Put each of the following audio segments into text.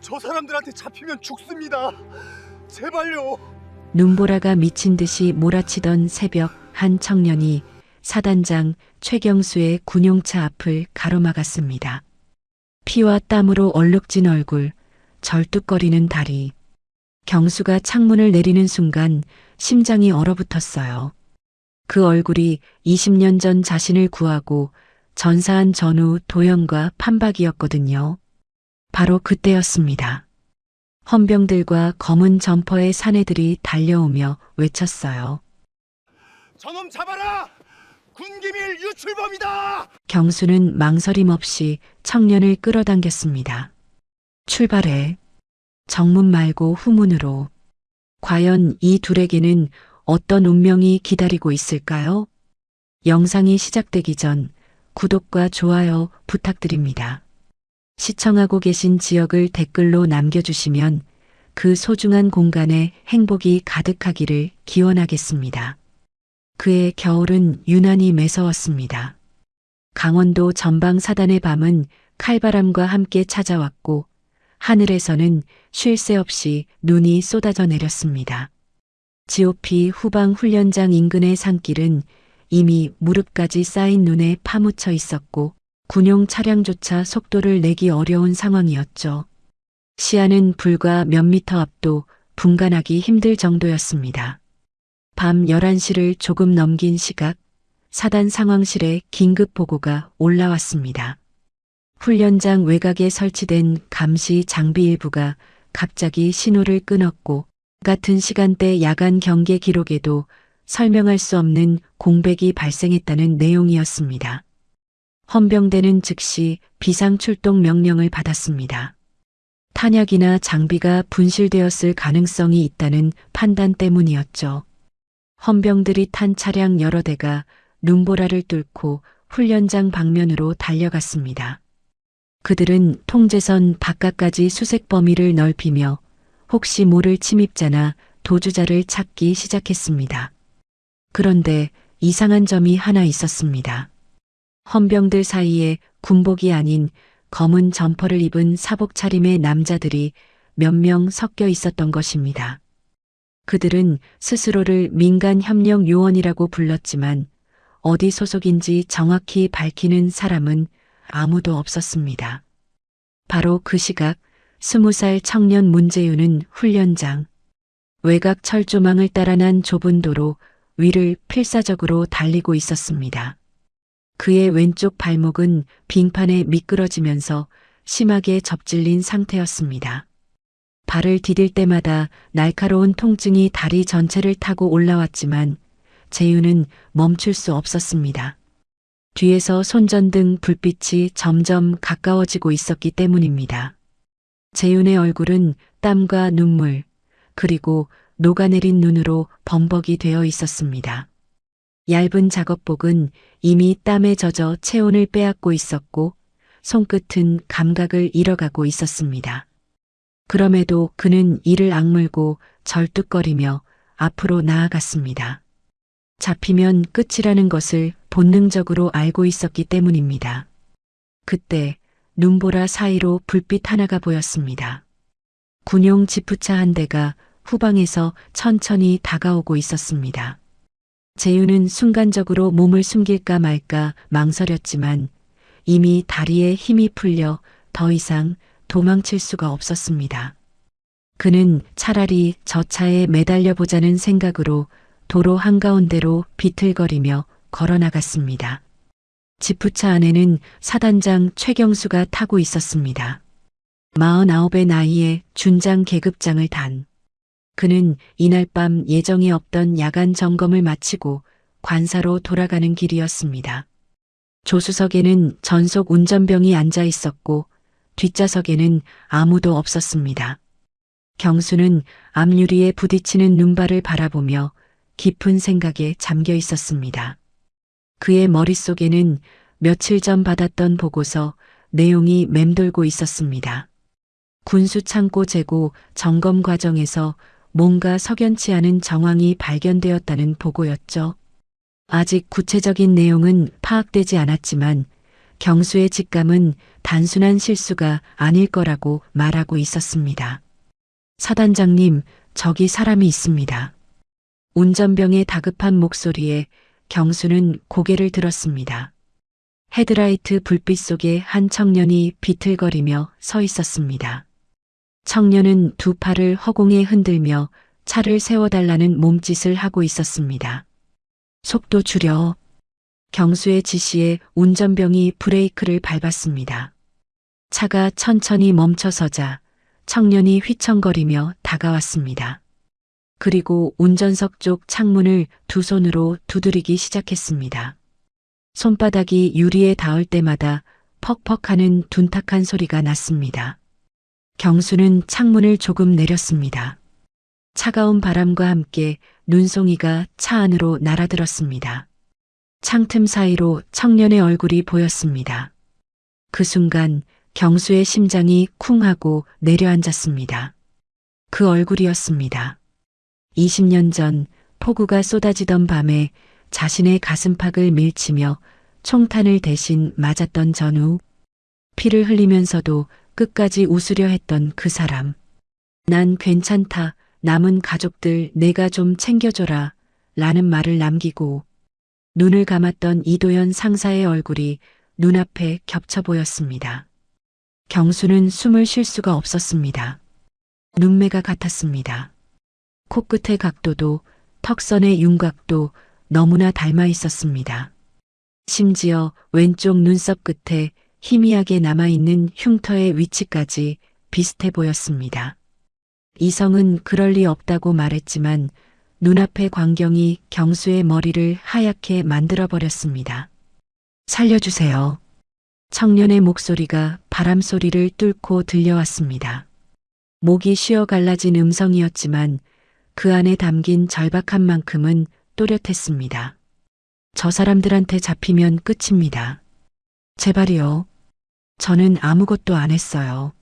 저 사람들한테 잡히면 죽습니다. 제발요. 눈보라가 미친 듯이 몰아치던 새벽, 한 청년이 사단장 최경수의 군용차 앞을 가로막았습니다. 피와 땀으로 얼룩진 얼굴, 절뚝거리는 다리. 경수가 창문을 내리는 순간 심장이 얼어붙었어요. 그 얼굴이 20년 전 자신을 구하고 전사한 전우 도연과 판박이었거든요. 바로 그때였습니다. 헌병들과 검은 점퍼의 사내들이 달려오며 외쳤어요. 저놈 잡아라! 군기밀 유출범이다! 경수는 망설임 없이 청년을 끌어당겼습니다. 출발해. 정문 말고 후문으로. 과연 이 둘에게는 어떤 운명이 기다리고 있을까요? 영상이 시작되기 전 구독과 좋아요 부탁드립니다. 시청하고 계신 지역을 댓글로 남겨주시면 그 소중한 공간에 행복이 가득하기를 기원하겠습니다. 그의 겨울은 유난히 매서웠습니다. 강원도 전방사단의 밤은 칼바람과 함께 찾아왔고 하늘에서는 쉴 새 없이 눈이 쏟아져 내렸습니다. GOP 후방 훈련장 인근의 산길은 이미 무릎까지 쌓인 눈에 파묻혀 있었고 군용 차량조차 속도를 내기 어려운 상황이었죠. 시야는 불과 몇 미터 앞도 분간하기 힘들 정도였습니다. 밤 11시를 조금 넘긴 시각, 사단 상황실에 긴급 보고가 올라왔습니다. 훈련장 외곽에 설치된 감시 장비 일부가 갑자기 신호를 끊었고 같은 시간대 야간 경계 기록에도 설명할 수 없는 공백이 발생했다는 내용이었습니다. 헌병대는 즉시 비상출동 명령을 받았습니다. 탄약이나 장비가 분실되었을 가능성이 있다는 판단 때문이었죠. 헌병들이 탄 차량 여러 대가 눈보라를 뚫고 훈련장 방면으로 달려갔습니다. 그들은 통제선 바깥까지 수색 범위를 넓히며 혹시 모를 침입자나 도주자를 찾기 시작했습니다. 그런데 이상한 점이 하나 있었습니다. 헌병들 사이에 군복이 아닌 검은 점퍼를 입은 사복 차림의 남자들이 몇 명 섞여 있었던 것입니다. 그들은 스스로를 민간협력요원이라고 불렀지만 어디 소속인지 정확히 밝히는 사람은 아무도 없었습니다. 바로 그 시각 20살 청년 문재윤은 훈련장 외곽 철조망을 따라 난 좁은 도로 위를 필사적으로 달리고 있었습니다. 그의 왼쪽 발목은 빙판에 미끄러지면서 심하게 접질린 상태였습니다. 발을 디딜 때마다 날카로운 통증이 다리 전체를 타고 올라왔지만 재윤은 멈출 수 없었습니다. 뒤에서 손전등 불빛이 점점 가까워지고 있었기 때문입니다. 재윤의 얼굴은 땀과 눈물, 그리고 녹아내린 눈으로 범벅이 되어 있었습니다. 얇은 작업복은 이미 땀에 젖어 체온을 빼앗고 있었고 손끝은 감각을 잃어가고 있었습니다. 그럼에도 그는 이를 악물고 절뚝거리며 앞으로 나아갔습니다. 잡히면 끝이라는 것을 본능적으로 알고 있었기 때문입니다. 그때 눈보라 사이로 불빛 하나가 보였습니다. 군용 지프차 한 대가 후방에서 천천히 다가오고 있었습니다. 재윤은 순간적으로 몸을 숨길까 말까 망설였지만 이미 다리에 힘이 풀려 더 이상 도망칠 수가 없었습니다. 그는 차라리 저 차에 매달려 보자는 생각으로 도로 한가운데로 비틀거리며 걸어나갔습니다. 지프차 안에는 사단장 최경수가 타고 있었습니다. 49의 나이에 준장 계급장을 단. 그는 이날 밤 예정이 없던 야간 점검을 마치고 관사로 돌아가는 길이었습니다. 조수석에는 전속 운전병이 앉아 있었고 뒷좌석에는 아무도 없었습니다. 경수는 앞유리에 부딪히는 눈발을 바라보며 깊은 생각에 잠겨 있었습니다. 그의 머릿속에는 며칠 전 받았던 보고서 내용이 맴돌고 있었습니다. 군수 창고 재고 점검 과정에서 뭔가 석연치 않은 정황이 발견되었다는 보고였죠. 아직 구체적인 내용은 파악되지 않았지만 경수의 직감은 단순한 실수가 아닐 거라고 말하고 있었습니다. 사단장님, 저기 사람이 있습니다. 운전병의 다급한 목소리에 경수는 고개를 들었습니다. 헤드라이트 불빛 속에 한 청년이 비틀거리며 서 있었습니다. 청년은 두 팔을 허공에 흔들며 차를 세워달라는 몸짓을 하고 있었습니다. 속도 줄여. 경수의 지시에 운전병이 브레이크를 밟았습니다. 차가 천천히 멈춰서자 청년이 휘청거리며 다가왔습니다. 그리고 운전석 쪽 창문을 두 손으로 두드리기 시작했습니다. 손바닥이 유리에 닿을 때마다 퍽퍽하는 둔탁한 소리가 났습니다. 경수는 창문을 조금 내렸습니다. 차가운 바람과 함께 눈송이가 차 안으로 날아들었습니다. 창틈 사이로 청년의 얼굴이 보였습니다. 그 순간 경수의 심장이 쿵 하고 내려앉았습니다. 그 얼굴이었습니다. 20년 전 폭우가 쏟아지던 밤에 자신의 가슴팍을 밀치며 총탄을 대신 맞았던 전후, 피를 흘리면서도 끝까지 웃으려 했던 그 사람. 난 괜찮다. 남은 가족들 내가 좀 챙겨줘라. 라는 말을 남기고 눈을 감았던 이도현 상사의 얼굴이 눈앞에 겹쳐 보였습니다. 경수는 숨을 쉴 수가 없었습니다. 눈매가 같았습니다. 코끝의 각도도 턱선의 윤곽도 너무나 닮아 있었습니다. 심지어 왼쪽 눈썹 끝에 희미하게 남아있는 흉터의 위치까지 비슷해 보였습니다. 이성은 그럴 리 없다고 말했지만 눈앞의 광경이 경수의 머리를 하얗게 만들어버렸습니다. 살려주세요. 청년의 목소리가 바람 소리를 뚫고 들려왔습니다. 목이 쉬어 갈라진 음성이었지만 그 안에 담긴 절박한 만큼은 또렷했습니다. 저 사람들한테 잡히면 끝입니다. 제발이요. 저는 아무것도 안 했어요.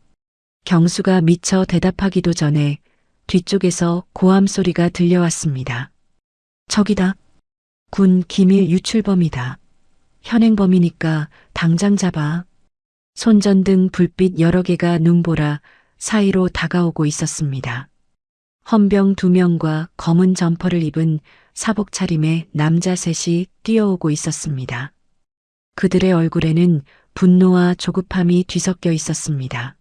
경수가 미처 대답하기도 전에 뒤쪽에서 고함 소리가 들려왔습니다. 저기다. 군 기밀 유출범이다. 현행범이니까 당장 잡아. 손전등 불빛 여러 개가 눈보라 사이로 다가오고 있었습니다. 헌병 2명과 검은 점퍼를 입은 사복 차림의 남자 셋이 뛰어오고 있었습니다. 그들의 얼굴에는 분노와 조급함이 뒤섞여 있었습니다.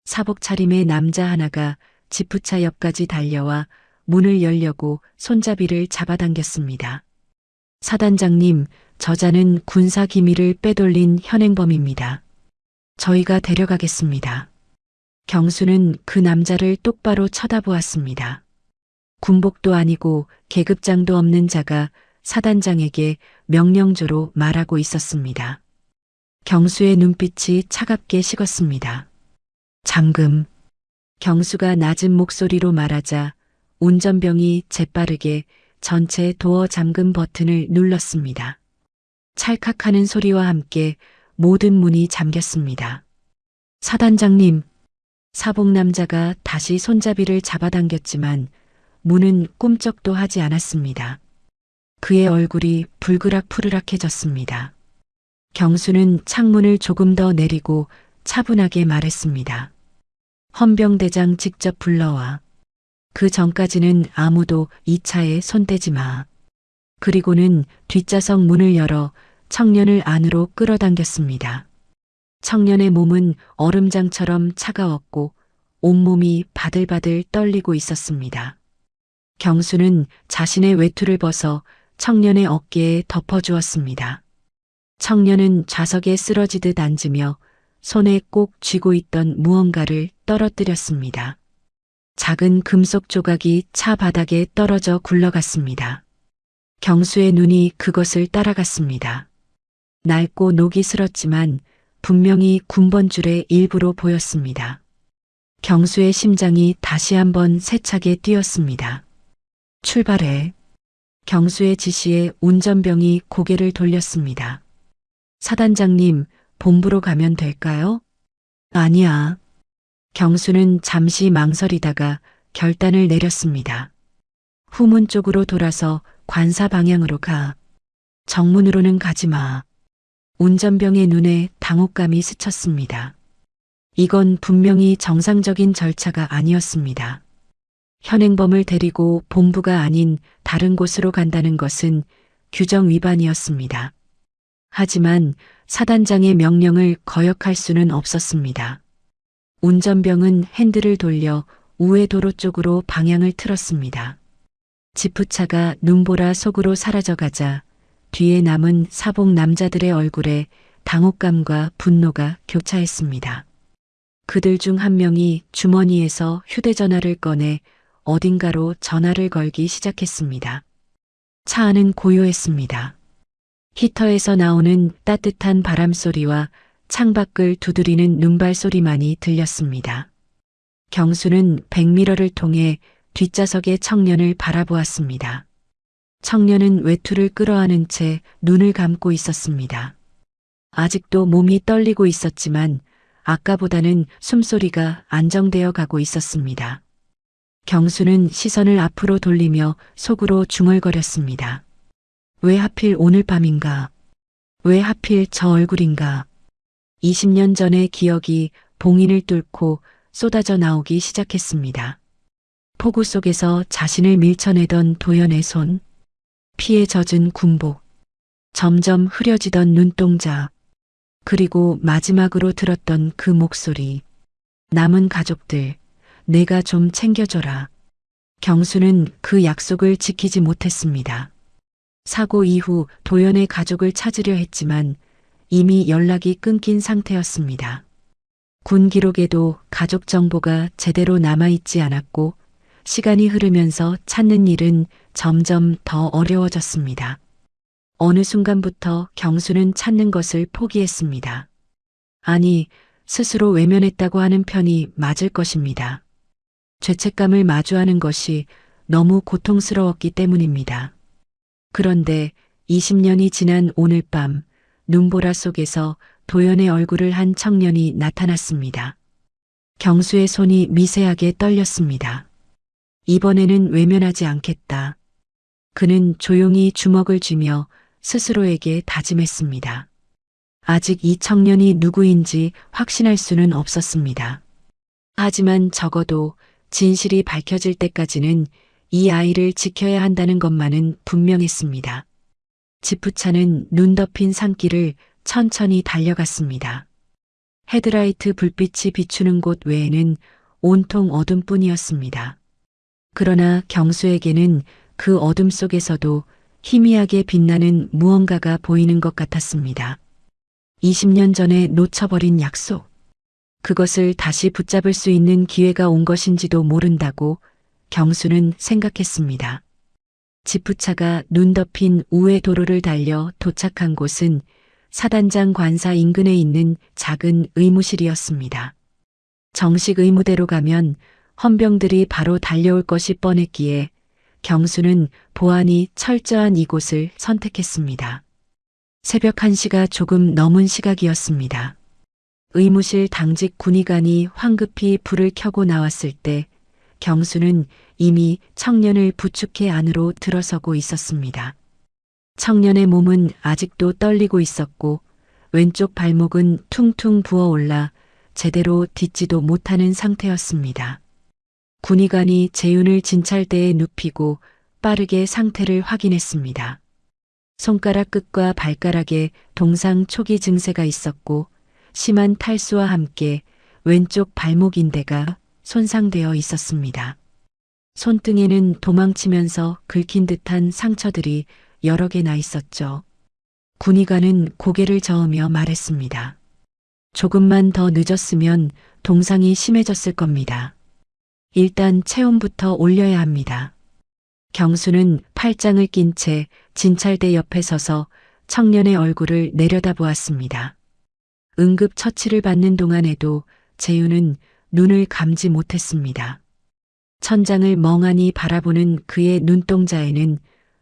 사복 차림의 남자 하나가 지프차 옆까지 달려와 문을 열려고 손잡이를 잡아당겼습니다. 사단장님, 저자는 군사 기밀을 빼돌린 현행범입니다. 저희가 데려가겠습니다. 경수는 그 남자를 똑바로 쳐다보았습니다. 군복도 아니고 계급장도 없는 자가 사단장에게 명령조로 말하고 있었습니다. 경수의 눈빛이 차갑게 식었습니다. 잠금. 경수가 낮은 목소리로 말하자 운전병이 재빠르게 전체 도어 잠금 버튼을 눌렀습니다. 찰칵하는 소리와 함께 모든 문이 잠겼습니다. 사단장님, 사복남자가 다시 손잡이를 잡아당겼지만 문은 꿈쩍도 하지 않았습니다. 그의 얼굴이 불그락푸르락해졌습니다. 경수는 창문을 조금 더 내리고 차분하게 말했습니다. 헌병대장 직접 불러와. 그 전까지는 아무도 이 차에 손대지 마. 그리고는 뒷좌석 문을 열어 청년을 안으로 끌어당겼습니다. 청년의 몸은 얼음장처럼 차가웠고 온몸이 바들바들 떨리고 있었습니다. 경수는 자신의 외투를 벗어 청년의 어깨에 덮어주었습니다. 청년은 좌석에 쓰러지듯 앉으며 손에 꼭 쥐고 있던 무언가를 떨어뜨렸습니다. 작은 금속 조각이 차 바닥에 떨어져 굴러갔습니다. 경수의 눈이 그것을 따라갔습니다. 낡고 녹이 슬었지만 분명히 군번줄의 일부로 보였습니다. 경수의 심장이 다시 한번 세차게 뛰었습니다. 출발해. 경수의 지시에 운전병이 고개를 돌렸습니다. 사단장님, 본부로 가면 될까요? 아니야. 경수는 잠시 망설이다가 결단을 내렸습니다. 후문 쪽으로 돌아서 관사 방향으로 가. 정문으로는 가지 마. 운전병의 눈에 당혹감이 스쳤습니다. 이건 분명히 정상적인 절차가 아니었습니다. 현행범을 데리고 본부가 아닌 다른 곳으로 간다는 것은 규정 위반이었습니다. 하지만 사단장의 명령을 거역할 수는 없었습니다. 운전병은 핸들을 돌려 우회 도로 쪽으로 방향을 틀었습니다. 지프차가 눈보라 속으로 사라져가자 뒤에 남은 사복 남자들의 얼굴에 당혹감과 분노가 교차했습니다. 그들 중 한 명이 주머니에서 휴대전화를 꺼내 어딘가로 전화를 걸기 시작했습니다. 차 안은 고요했습니다. 히터에서 나오는 따뜻한 바람 소리와 창밖을 두드리는 눈발 소리만이 들렸습니다. 경수는 백미러를 통해 뒷좌석의 청년을 바라보았습니다. 청년은 외투를 끌어안은 채 눈을 감고 있었습니다. 아직도 몸이 떨리고 있었지만 아까보다는 숨소리가 안정되어 가고 있었습니다. 경수는 시선을 앞으로 돌리며 속으로 중얼거렸습니다. 왜 하필 오늘 밤인가? 왜 하필 저 얼굴인가? 20년 전의 기억이 봉인을 뚫고 쏟아져 나오기 시작했습니다. 폭우 속에서 자신을 밀쳐내던 도연의 손, 피에 젖은 군복, 점점 흐려지던 눈동자, 그리고 마지막으로 들었던 그 목소리. 남은 가족들, 내가 좀 챙겨줘라. 경수는 그 약속을 지키지 못했습니다. 사고 이후 도연의 가족을 찾으려 했지만 이미 연락이 끊긴 상태였습니다. 군 기록에도 가족 정보가 제대로 남아있지 않았고 시간이 흐르면서 찾는 일은 점점 더 어려워졌습니다. 어느 순간부터 경수는 찾는 것을 포기했습니다. 아니, 스스로 외면했다고 하는 편이 맞을 것입니다. 죄책감을 마주하는 것이 너무 고통스러웠기 때문입니다. 그런데 20년이 지난 오늘 밤 눈보라 속에서 도연의 얼굴을 한 청년이 나타났습니다. 경수의 손이 미세하게 떨렸습니다. 이번에는 외면하지 않겠다. 그는 조용히 주먹을 쥐며 스스로에게 다짐했습니다. 아직 이 청년이 누구인지 확신할 수는 없었습니다. 하지만 적어도 진실이 밝혀질 때까지는 이 아이를 지켜야 한다는 것만은 분명했습니다. 지프차는 눈 덮인 산길을 천천히 달려갔습니다. 헤드라이트 불빛이 비추는 곳 외에는 온통 어둠뿐이었습니다. 그러나 경수에게는 그 어둠 속에서도 희미하게 빛나는 무언가가 보이는 것 같았습니다. 20년 전에 놓쳐버린 약속. 그것을 다시 붙잡을 수 있는 기회가 온 것인지도 모른다고 경수는 생각했습니다. 지프차가 눈 덮인 우회 도로를 달려 도착한 곳은 사단장 관사 인근에 있는 작은 의무실이었습니다. 정식 의무대로 가면 헌병들이 바로 달려올 것이 뻔했기에 경수는 보안이 철저한 이곳을 선택했습니다. 새벽 1시가 조금 넘은 시각이었습니다. 의무실 당직 군의관이 황급히 불을 켜고 나왔을 때 경수는 이미 청년을 부축해 안으로 들어서고 있었습니다. 청년의 몸은 아직도 떨리고 있었고 왼쪽 발목은 퉁퉁 부어올라 제대로 딛지도 못하는 상태였습니다. 군의관이 재윤을 진찰대에 눕히고 빠르게 상태를 확인했습니다. 손가락 끝과 발가락에 동상 초기 증세가 있었고 심한 탈수와 함께 왼쪽 발목 인대가 손상되어 있었습니다. 손등에는 도망치면서 긁힌 듯한 상처들이 여러 개 나 있었죠. 군의관은 고개를 저으며 말했습니다. 조금만 더 늦었으면 동상이 심해졌을 겁니다. 일단 체온부터 올려야 합니다. 경수는 팔짱을 낀 채 진찰대 옆에 서서 청년의 얼굴을 내려다보았습니다. 응급 처치를 받는 동안에도 재윤은 눈을 감지 못했습니다. 천장을 멍하니 바라보는 그의 눈동자에는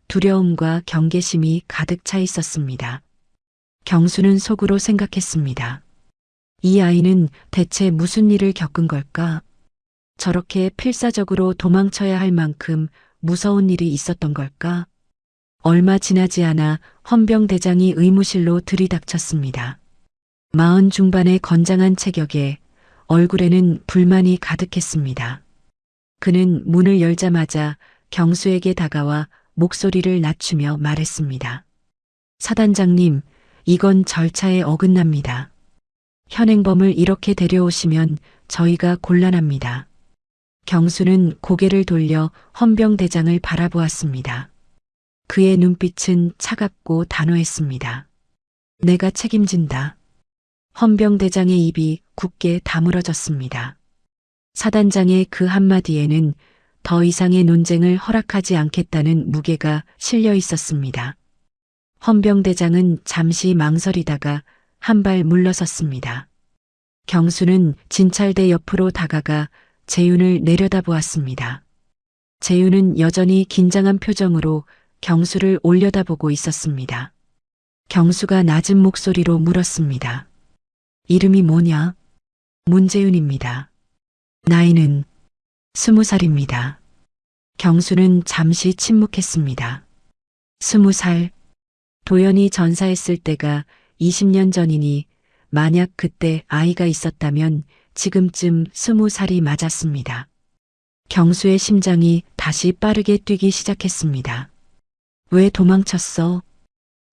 두려움과 경계심이 가득 차 있었습니다. 경수는 속으로 생각했습니다. 이 아이는 대체 무슨 일을 겪은 걸까? 저렇게 필사적으로 도망쳐야 할 만큼 무서운 일이 있었던 걸까? 얼마 지나지 않아 헌병대장이 의무실로 들이닥쳤습니다. 40 중반의 건장한 체격에 얼굴에는 불만이 가득했습니다. 그는 문을 열자마자 경수에게 다가와 목소리를 낮추며 말했습니다. 사단장님, 이건 절차에 어긋납니다. 현행범을 이렇게 데려오시면 저희가 곤란합니다. 경수는 고개를 돌려 헌병대장을 바라보았습니다. 그의 눈빛은 차갑고 단호했습니다. 내가 책임진다. 헌병대장의 입이 굳게 다물어졌습니다. 사단장의 그 한마디에는 더 이상의 논쟁을 허락하지 않겠다는 무게가 실려 있었습니다. 헌병대장은 잠시 망설이다가 한 발 물러섰습니다. 경수는 진찰대 옆으로 다가가 재윤을 내려다보았습니다. 재윤은 여전히 긴장한 표정으로 경수를 올려다보고 있었습니다. 경수가 낮은 목소리로 물었습니다. 이름이 뭐냐? 문재윤입니다. 나이는 20살입니다. 경수는 잠시 침묵했습니다. 20살. 도연이 전사했을 때가 20년 전이니 만약 그때 아이가 있었다면 지금쯤 20살이 맞았습니다. 경수의 심장이 다시 빠르게 뛰기 시작했습니다. 왜 도망쳤어?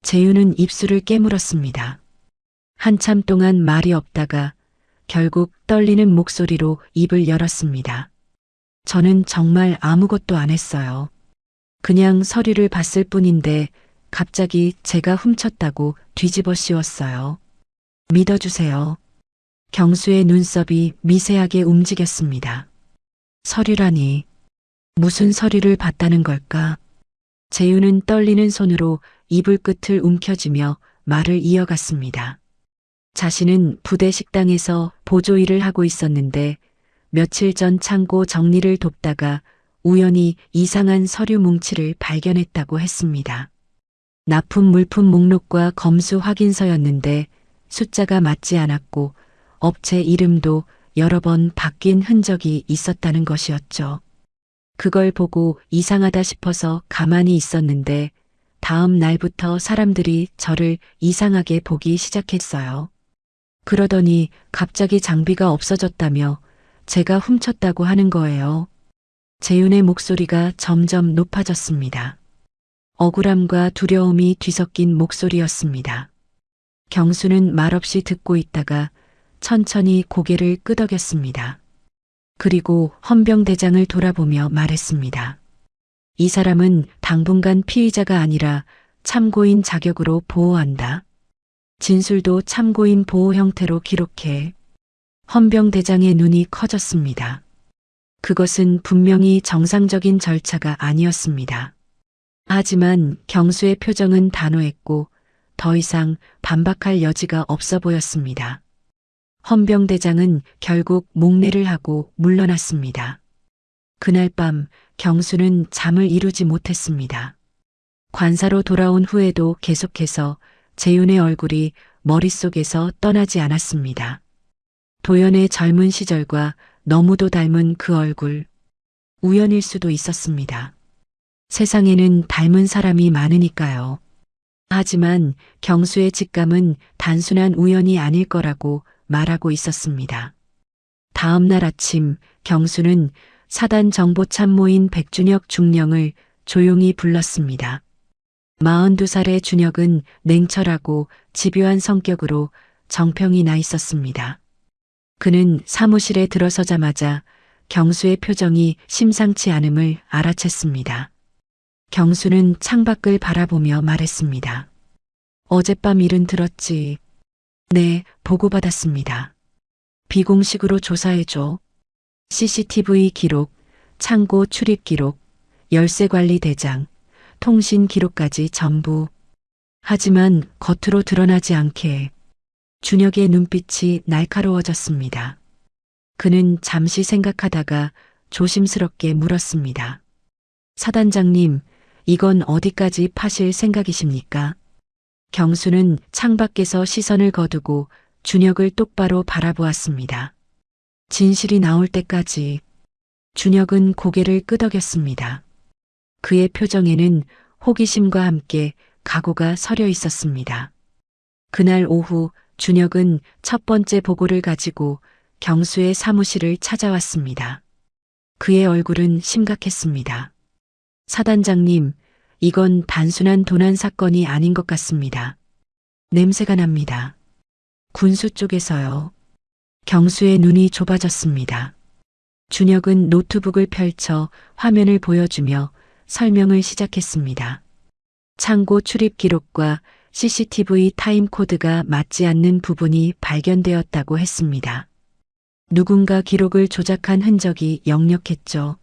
재윤은 입술을 깨물었습니다. 한참 동안 말이 없다가 결국 떨리는 목소리로 입을 열었습니다. 저는 정말 아무것도 안 했어요. 그냥 서류를 봤을 뿐인데 갑자기 제가 훔쳤다고 뒤집어 씌웠어요. 믿어주세요. 경수의 눈썹이 미세하게 움직였습니다. 서류라니. 무슨 서류를 봤다는 걸까? 재윤은 떨리는 손으로 이불 끝을 움켜쥐며 말을 이어갔습니다. 자신은 부대 식당에서 보조 일을 하고 있었는데 며칠 전 창고 정리를 돕다가 우연히 이상한 서류 뭉치를 발견했다고 했습니다. 납품 물품 목록과 검수 확인서였는데 숫자가 맞지 않았고 업체 이름도 여러 번 바뀐 흔적이 있었다는 것이었죠. 그걸 보고 이상하다 싶어서 가만히 있었는데 다음 날부터 사람들이 저를 이상하게 보기 시작했어요. 그러더니 갑자기 장비가 없어졌다며 제가 훔쳤다고 하는 거예요. 재윤의 목소리가 점점 높아졌습니다. 억울함과 두려움이 뒤섞인 목소리였습니다. 경수는 말없이 듣고 있다가 천천히 고개를 끄덕였습니다. 그리고 헌병대장을 돌아보며 말했습니다. 이 사람은 당분간 피의자가 아니라 참고인 자격으로 보호한다. 진술도 참고인 보호 형태로 기록해. 헌병대장의 눈이 커졌습니다. 그것은 분명히 정상적인 절차가 아니었습니다. 하지만 경수의 표정은 단호했고 더 이상 반박할 여지가 없어 보였습니다. 헌병대장은 결국 목례를 하고 물러났습니다. 그날 밤 경수는 잠을 이루지 못했습니다. 관사로 돌아온 후에도 계속해서 재윤의 얼굴이 머릿속에서 떠나지 않았습니다. 도연의 젊은 시절과 너무도 닮은 그 얼굴. 우연일 수도 있었습니다. 세상에는 닮은 사람이 많으니까요. 하지만 경수의 직감은 단순한 우연이 아닐 거라고 말하고 있었습니다. 다음 날 아침 경수는 사단 정보참모인 백준혁 중령을 조용히 불렀습니다. 42살의 준혁은 냉철하고 집요한 성격으로 정평이 나 있었습니다. 그는 사무실에 들어서자마자 경수의 표정이 심상치 않음을 알아챘습니다. 경수는 창밖을 바라보며 말했습니다. 어젯밤 일은 들었지. 네, 보고받았습니다. 비공식으로 조사해줘. CCTV 기록, 창고 출입 기록, 열쇠 관리 대장, 통신 기록까지 전부. 하지만 겉으로 드러나지 않게. 준혁의 눈빛이 날카로워졌습니다. 그는 잠시 생각하다가 조심스럽게 물었습니다. 사단장님, 이건 어디까지 파실 생각이십니까? 경수는 창밖에서 시선을 거두고 준혁을 똑바로 바라보았습니다. 진실이 나올 때까지. 준혁은 고개를 끄덕였습니다. 그의 표정에는 호기심과 함께 각오가 서려 있었습니다. 그날 오후 준혁은 첫 번째 보고를 가지고 경수의 사무실을 찾아왔습니다. 그의 얼굴은 심각했습니다. 사단장님, 이건 단순한 도난 사건이 아닌 것 같습니다. 냄새가 납니다. 군수 쪽에서요. 경수의 눈이 좁아졌습니다. 준혁은 노트북을 펼쳐 화면을 보여주며 설명을 시작했습니다. 창고 출입 기록과 CCTV 타임 코드가 맞지 않는 부분이 발견되었다고 했습니다. 누군가 기록을 조작한 흔적이 역력했죠.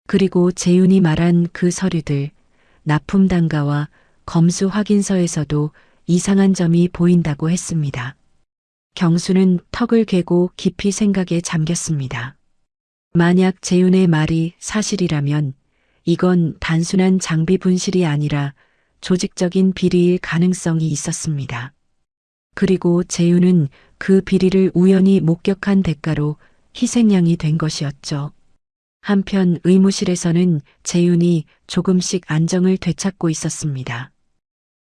그리고 재윤이 말한 그 서류들, 납품 단가와 검수 확인서에서도 이상한 점이 보인다고 했습니다. 경수는 턱을 괴고 깊이 생각에 잠겼습니다. 만약 재윤의 말이 사실이라면 이건 단순한 장비 분실이 아니라 조직적인 비리일 가능성이 있었습니다. 그리고 재윤은 그 비리를 우연히 목격한 대가로 희생양이 된 것이었죠. 한편 의무실에서는 재윤이 조금씩 안정을 되찾고 있었습니다.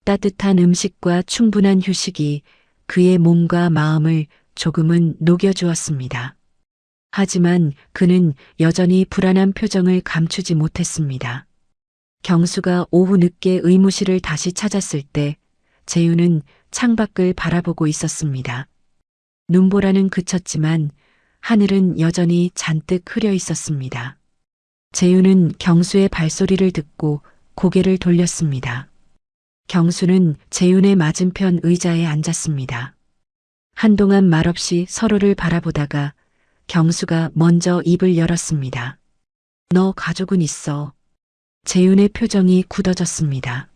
따뜻한 음식과 충분한 휴식이 그의 몸과 마음을 조금은 녹여주었습니다. 하지만 그는 여전히 불안한 표정을 감추지 못했습니다. 경수가 오후 늦게 의무실을 다시 찾았을 때 재윤은 창밖을 바라보고 있었습니다. 눈보라는 그쳤지만 하늘은 여전히 잔뜩 흐려 있었습니다. 재윤은 경수의 발소리를 듣고 고개를 돌렸습니다. 경수는 재윤의 맞은편 의자에 앉았습니다. 한동안 말없이 서로를 바라보다가 경수가 먼저 입을 열었습니다. 너 가족은 있어. 재윤의 표정이 굳어졌습니다.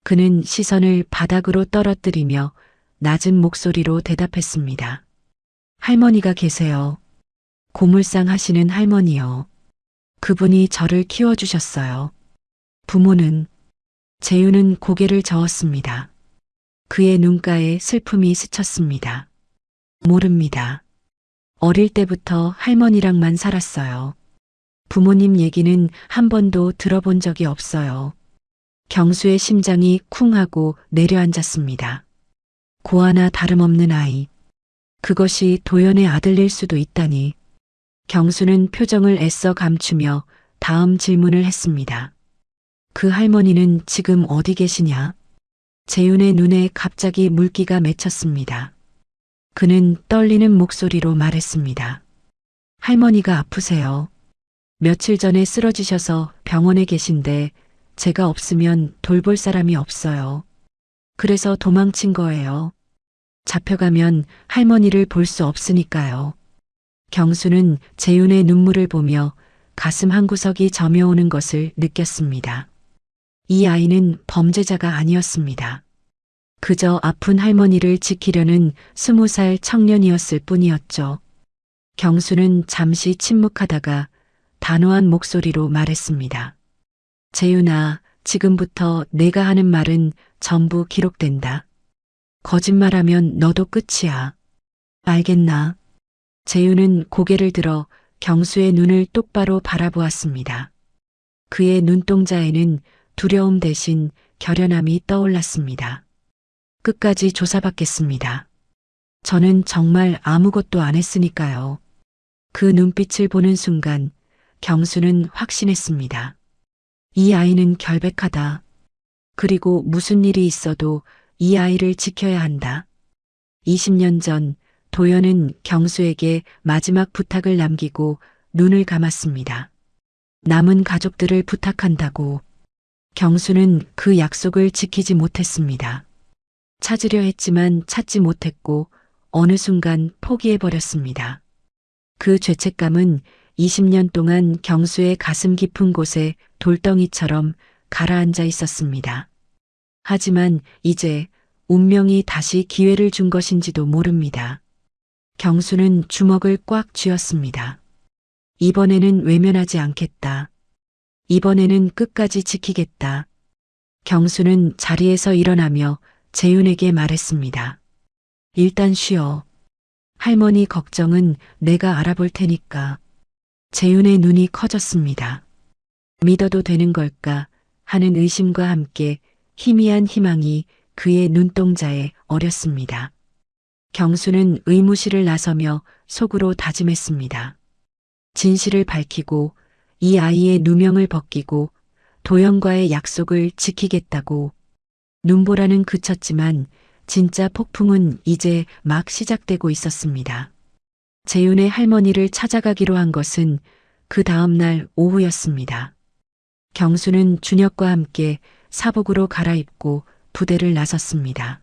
그는 시선을 바닥으로 떨어뜨리며 낮은 목소리로 대답했습니다. 할머니가 계세요. 고물상 하시는 할머니요. 그분이 저를 키워주셨어요. 부모는? 재윤은 고개를 저었습니다. 그의 눈가에 슬픔이 스쳤습니다. 모릅니다. 어릴 때부터 할머니랑만 살았어요. 부모님 얘기는 한 번도 들어본 적이 없어요. 경수의 심장이 쿵 하고 내려앉았습니다. 고아나 다름없는 아이. 그것이 도연의 아들일 수도 있다니. 경수는 표정을 애써 감추며 다음 질문을 했습니다. 그 할머니는 지금 어디 계시냐? 재윤의 눈에 갑자기 물기가 맺혔습니다. 그는 떨리는 목소리로 말했습니다. 할머니가 아프세요. 며칠 전에 쓰러지셔서 병원에 계신데 제가 없으면 돌볼 사람이 없어요. 그래서 도망친 거예요. 잡혀가면 할머니를 볼 수 없으니까요. 경수는 재윤의 눈물을 보며 가슴 한구석이 저며오는 것을 느꼈습니다. 이 아이는 범죄자가 아니었습니다. 그저 아픈 할머니를 지키려는 20살 청년이었을 뿐이었죠. 경수는 잠시 침묵하다가 단호한 목소리로 말했습니다. 재윤아, 지금부터 내가 하는 말은 전부 기록된다. 거짓말하면 너도 끝이야. 알겠나? 재윤은 고개를 들어 경수의 눈을 똑바로 바라보았습니다. 그의 눈동자에는 두려움 대신 결연함이 떠올랐습니다. 끝까지 조사받겠습니다. 저는 정말 아무것도 안 했으니까요. 그 눈빛을 보는 순간 경수는 확신했습니다. 이 아이는 결백하다. 그리고 무슨 일이 있어도 이 아이를 지켜야 한다. 20년 전 도연은 경수에게 마지막 부탁을 남기고 눈을 감았습니다. 남은 가족들을 부탁한다고. 경수는 그 약속을 지키지 못했습니다. 찾으려 했지만 찾지 못했고 어느 순간 포기해버렸습니다. 그 죄책감은 20년 동안 경수의 가슴 깊은 곳에 돌덩이처럼 가라앉아 있었습니다. 하지만 이제 운명이 다시 기회를 준 것인지도 모릅니다. 경수는 주먹을 꽉 쥐었습니다. 이번에는 외면하지 않겠다. 이번에는 끝까지 지키겠다. 경수는 자리에서 일어나며 재윤에게 말했습니다. 일단 쉬어. 할머니 걱정은 내가 알아볼 테니까. 재윤의 눈이 커졌습니다. 믿어도 되는 걸까? 하는 의심과 함께 희미한 희망이 그의 눈동자에 어렸습니다. 경수는 의무실을 나서며 속으로 다짐했습니다. 진실을 밝히고 이 아이의 누명을 벗기고 도영과의 약속을 지키겠다고. 눈보라는 그쳤지만 진짜 폭풍은 이제 막 시작되고 있었습니다. 재윤의 할머니를 찾아가기로 한 것은 그 다음 날 오후였습니다. 경수는 준혁과 함께 사복으로 갈아입고 부대를 나섰습니다.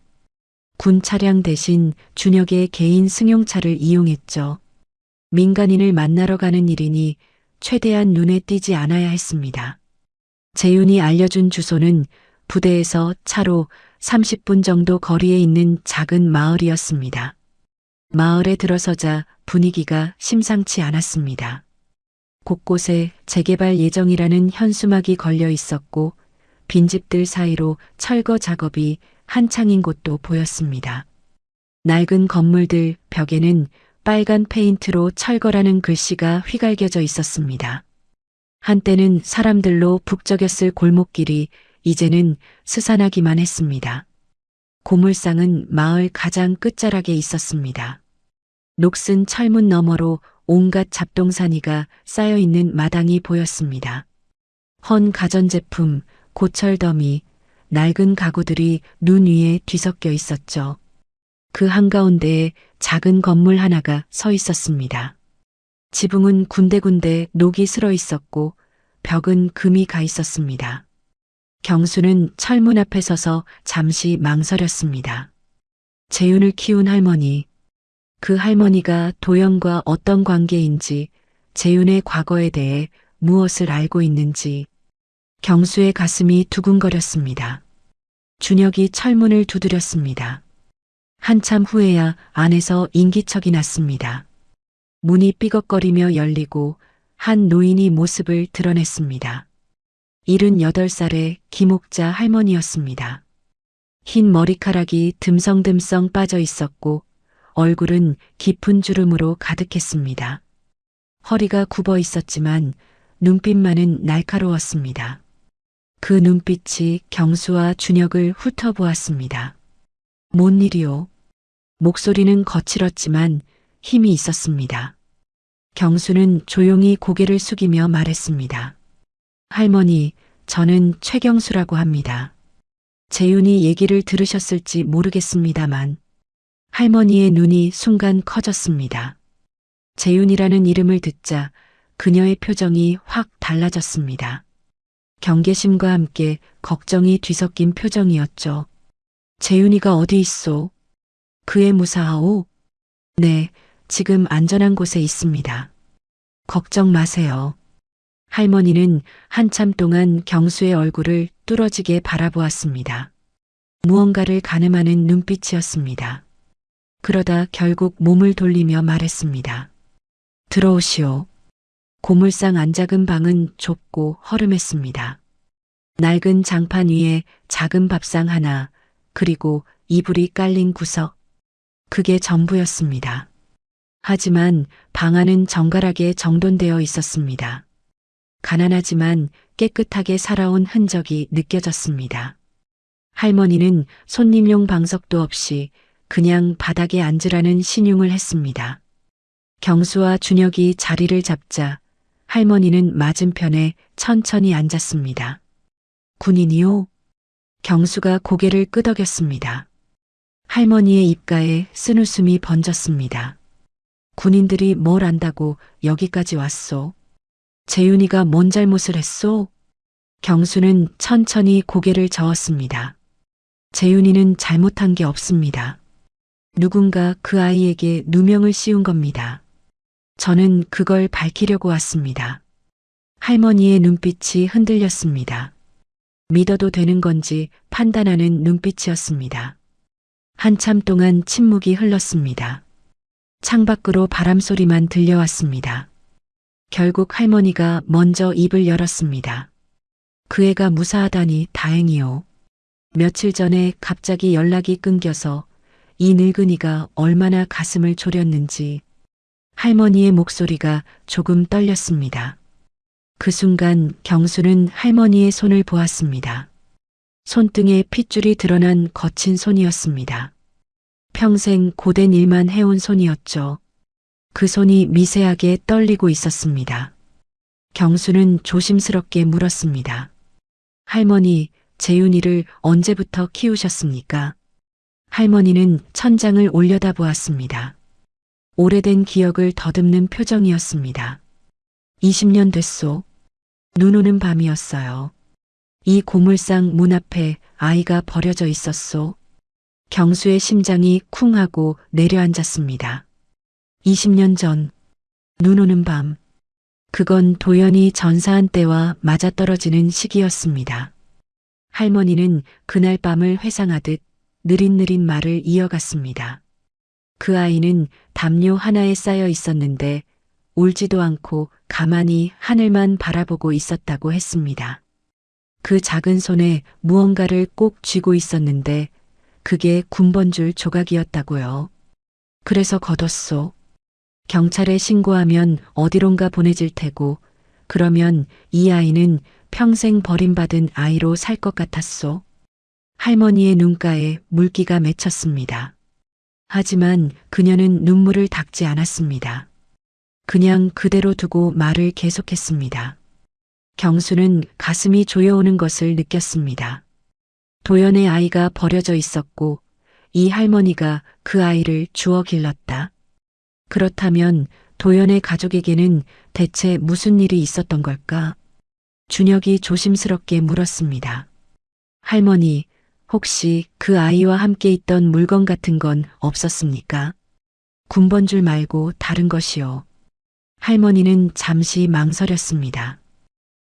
군 차량 대신 준혁의 개인 승용차를 이용했죠. 민간인을 만나러 가는 일이니 최대한 눈에 띄지 않아야 했습니다. 재윤이 알려준 주소는 부대에서 차로 30분 정도 거리에 있는 작은 마을이었습니다. 마을에 들어서자 분위기가 심상치 않았습니다. 곳곳에 재개발 예정이라는 현수막이 걸려 있었고 빈집들 사이로 철거 작업이 한창인 곳도 보였습니다. 낡은 건물들 벽에는 빨간 페인트로 철거라는 글씨가 휘갈겨져 있었습니다. 한때는 사람들로 북적였을 골목길이 이제는 스산하기만 했습니다. 고물상은 마을 가장 끝자락에 있었습니다. 녹슨 철문 너머로 온갖 잡동사니가 쌓여있는 마당이 보였습니다. 헌 가전제품, 고철더미, 낡은 가구들이 눈 위에 뒤섞여 있었죠. 그 한가운데에 작은 건물 하나가 서 있었습니다. 지붕은 군데군데 녹이 슬어 있었고 벽은 금이 가 있었습니다. 경수는 철문 앞에 서서 잠시 망설였습니다. 재윤을 키운 할머니, 그 할머니가 도영과 어떤 관계인지, 재윤의 과거에 대해 무엇을 알고 있는지, 경수의 가슴이 두근거렸습니다. 준혁이 철문을 두드렸습니다. 한참 후에야 안에서 인기척이 났습니다. 문이 삐걱거리며 열리고 한 노인이 모습을 드러냈습니다. 78살의 김옥자 할머니였습니다. 흰 머리카락이 듬성듬성 빠져 있었고 얼굴은 깊은 주름으로 가득했습니다. 허리가 굽어 있었지만 눈빛만은 날카로웠습니다. 그 눈빛이 경수와 준혁을 훑어보았습니다. 뭔 일이요? 목소리는 거칠었지만 힘이 있었습니다. 경수는 조용히 고개를 숙이며 말했습니다. 할머니, 저는 최경수라고 합니다. 재윤이 얘기를 들으셨을지 모르겠습니다만 할머니의 눈이 순간 커졌습니다. 재윤이라는 이름을 듣자 그녀의 표정이 확 달라졌습니다. 경계심과 함께 걱정이 뒤섞인 표정이었죠. 재윤이가 어디 있소? 그의 무사하오? 네, 지금 안전한 곳에 있습니다. 걱정 마세요. 할머니는 한참 동안 경수의 얼굴을 뚫어지게 바라보았습니다. 무언가를 가늠하는 눈빛이었습니다. 그러다 결국 몸을 돌리며 말했습니다. 들어오시오. 고물상 안작은 방은 좁고 허름했습니다. 낡은 장판 위에 작은 밥상 하나, 그리고 이불이 깔린 구석. 그게 전부였습니다. 하지만 방 안은 정갈하게 정돈되어 있었습니다. 가난하지만 깨끗하게 살아온 흔적이 느껴졌습니다. 할머니는 손님용 방석도 없이 그냥 바닥에 앉으라는 신용을 했습니다. 경수와 준혁이 자리를 잡자 할머니는 맞은편에 천천히 앉았습니다. 군인이요? 경수가 고개를 끄덕였습니다. 할머니의 입가에 쓴웃음이 번졌습니다. 군인들이 뭘 안다고 여기까지 왔소? 재윤이가 뭔 잘못을 했소? 경수는 천천히 고개를 저었습니다. 재윤이는 잘못한 게 없습니다. 누군가 그 아이에게 누명을 씌운 겁니다. 저는 그걸 밝히려고 왔습니다. 할머니의 눈빛이 흔들렸습니다. 믿어도 되는 건지 판단하는 눈빛이었습니다. 한참 동안 침묵이 흘렀습니다. 창밖으로 바람소리만 들려왔습니다. 결국 할머니가 먼저 입을 열었습니다. 그 애가 무사하다니 다행이요. 며칠 전에 갑자기 연락이 끊겨서 이 늙은이가 얼마나 가슴을 졸였는지. 할머니의 목소리가 조금 떨렸습니다. 그 순간 경수는 할머니의 손을 보았습니다. 손등에 핏줄이 드러난 거친 손이었습니다. 평생 고된 일만 해온 손이었죠. 그 손이 미세하게 떨리고 있었습니다. 경수는 조심스럽게 물었습니다. 할머니, 재윤이를 언제부터 키우셨습니까? 할머니는 천장을 올려다 보았습니다. 오래된 기억을 더듬는 표정이었습니다. 20년 됐소. 눈 오는 밤이었어요. 이 고물상 문 앞에 아이가 버려져 있었소. 경수의 심장이 쿵 하고 내려앉았습니다. 20년 전, 눈 오는 밤. 그건 도연이 전사한 때와 맞아떨어지는 시기였습니다. 할머니는 그날 밤을 회상하듯 느릿느릿 말을 이어갔습니다. 그 아이는 담요 하나에 쌓여 있었는데 울지도 않고 가만히 하늘만 바라보고 있었다고 했습니다. 그 작은 손에 무언가를 꼭 쥐고 있었는데 그게 군번줄 조각이었다고요. 그래서 걷었소. 경찰에 신고하면 어디론가 보내질 테고 그러면 이 아이는 평생 버림받은 아이로 살 것 같았소. 할머니의 눈가에 물기가 맺혔습니다. 하지만 그녀는 눈물을 닦지 않았습니다. 그냥 그대로 두고 말을 계속했습니다. 경수는 가슴이 조여오는 것을 느꼈습니다. 도연의 아이가 버려져 있었고 이 할머니가 그 아이를 주워 길렀다. 그렇다면 도연의 가족에게는 대체 무슨 일이 있었던 걸까? 준혁이 조심스럽게 물었습니다. 할머니, 혹시 그 아이와 함께 있던 물건 같은 건 없었습니까? 군번줄 말고 다른 것이요. 할머니는 잠시 망설였습니다.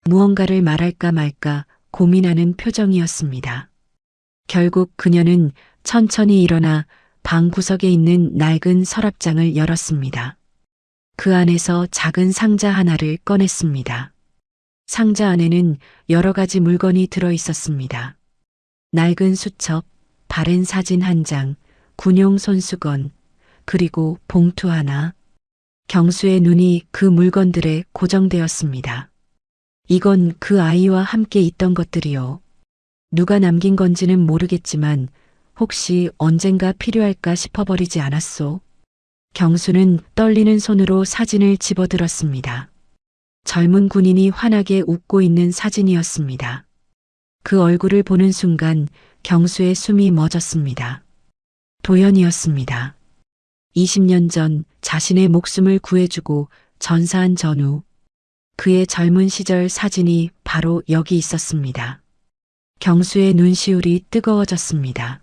무언가를 말할까 말까 고민하는 표정이었습니다. 결국 그녀는 천천히 일어나 방 구석에 있는 낡은 서랍장을 열었습니다. 그 안에서 작은 상자 하나를 꺼냈습니다. 상자 안에는 여러 가지 물건이 들어 있었습니다. 낡은 수첩, 바랜 사진 한 장, 군용 손수건, 그리고 봉투 하나. 경수의 눈이 그 물건들에 고정되었습니다. 이건 그 아이와 함께 있던 것들이요. 누가 남긴 건지는 모르겠지만 혹시 언젠가 필요할까 싶어버리지 않았소. 경수는 떨리는 손으로 사진을 집어들었습니다. 젊은 군인이 환하게 웃고 있는 사진이었습니다. 그 얼굴을 보는 순간 경수의 숨이 멎었습니다. 도연이었습니다. 20년 전 자신의 목숨을 구해주고 전사한 전후, 그의 젊은 시절 사진이 바로 여기 있었습니다. 경수의 눈시울이 뜨거워졌습니다.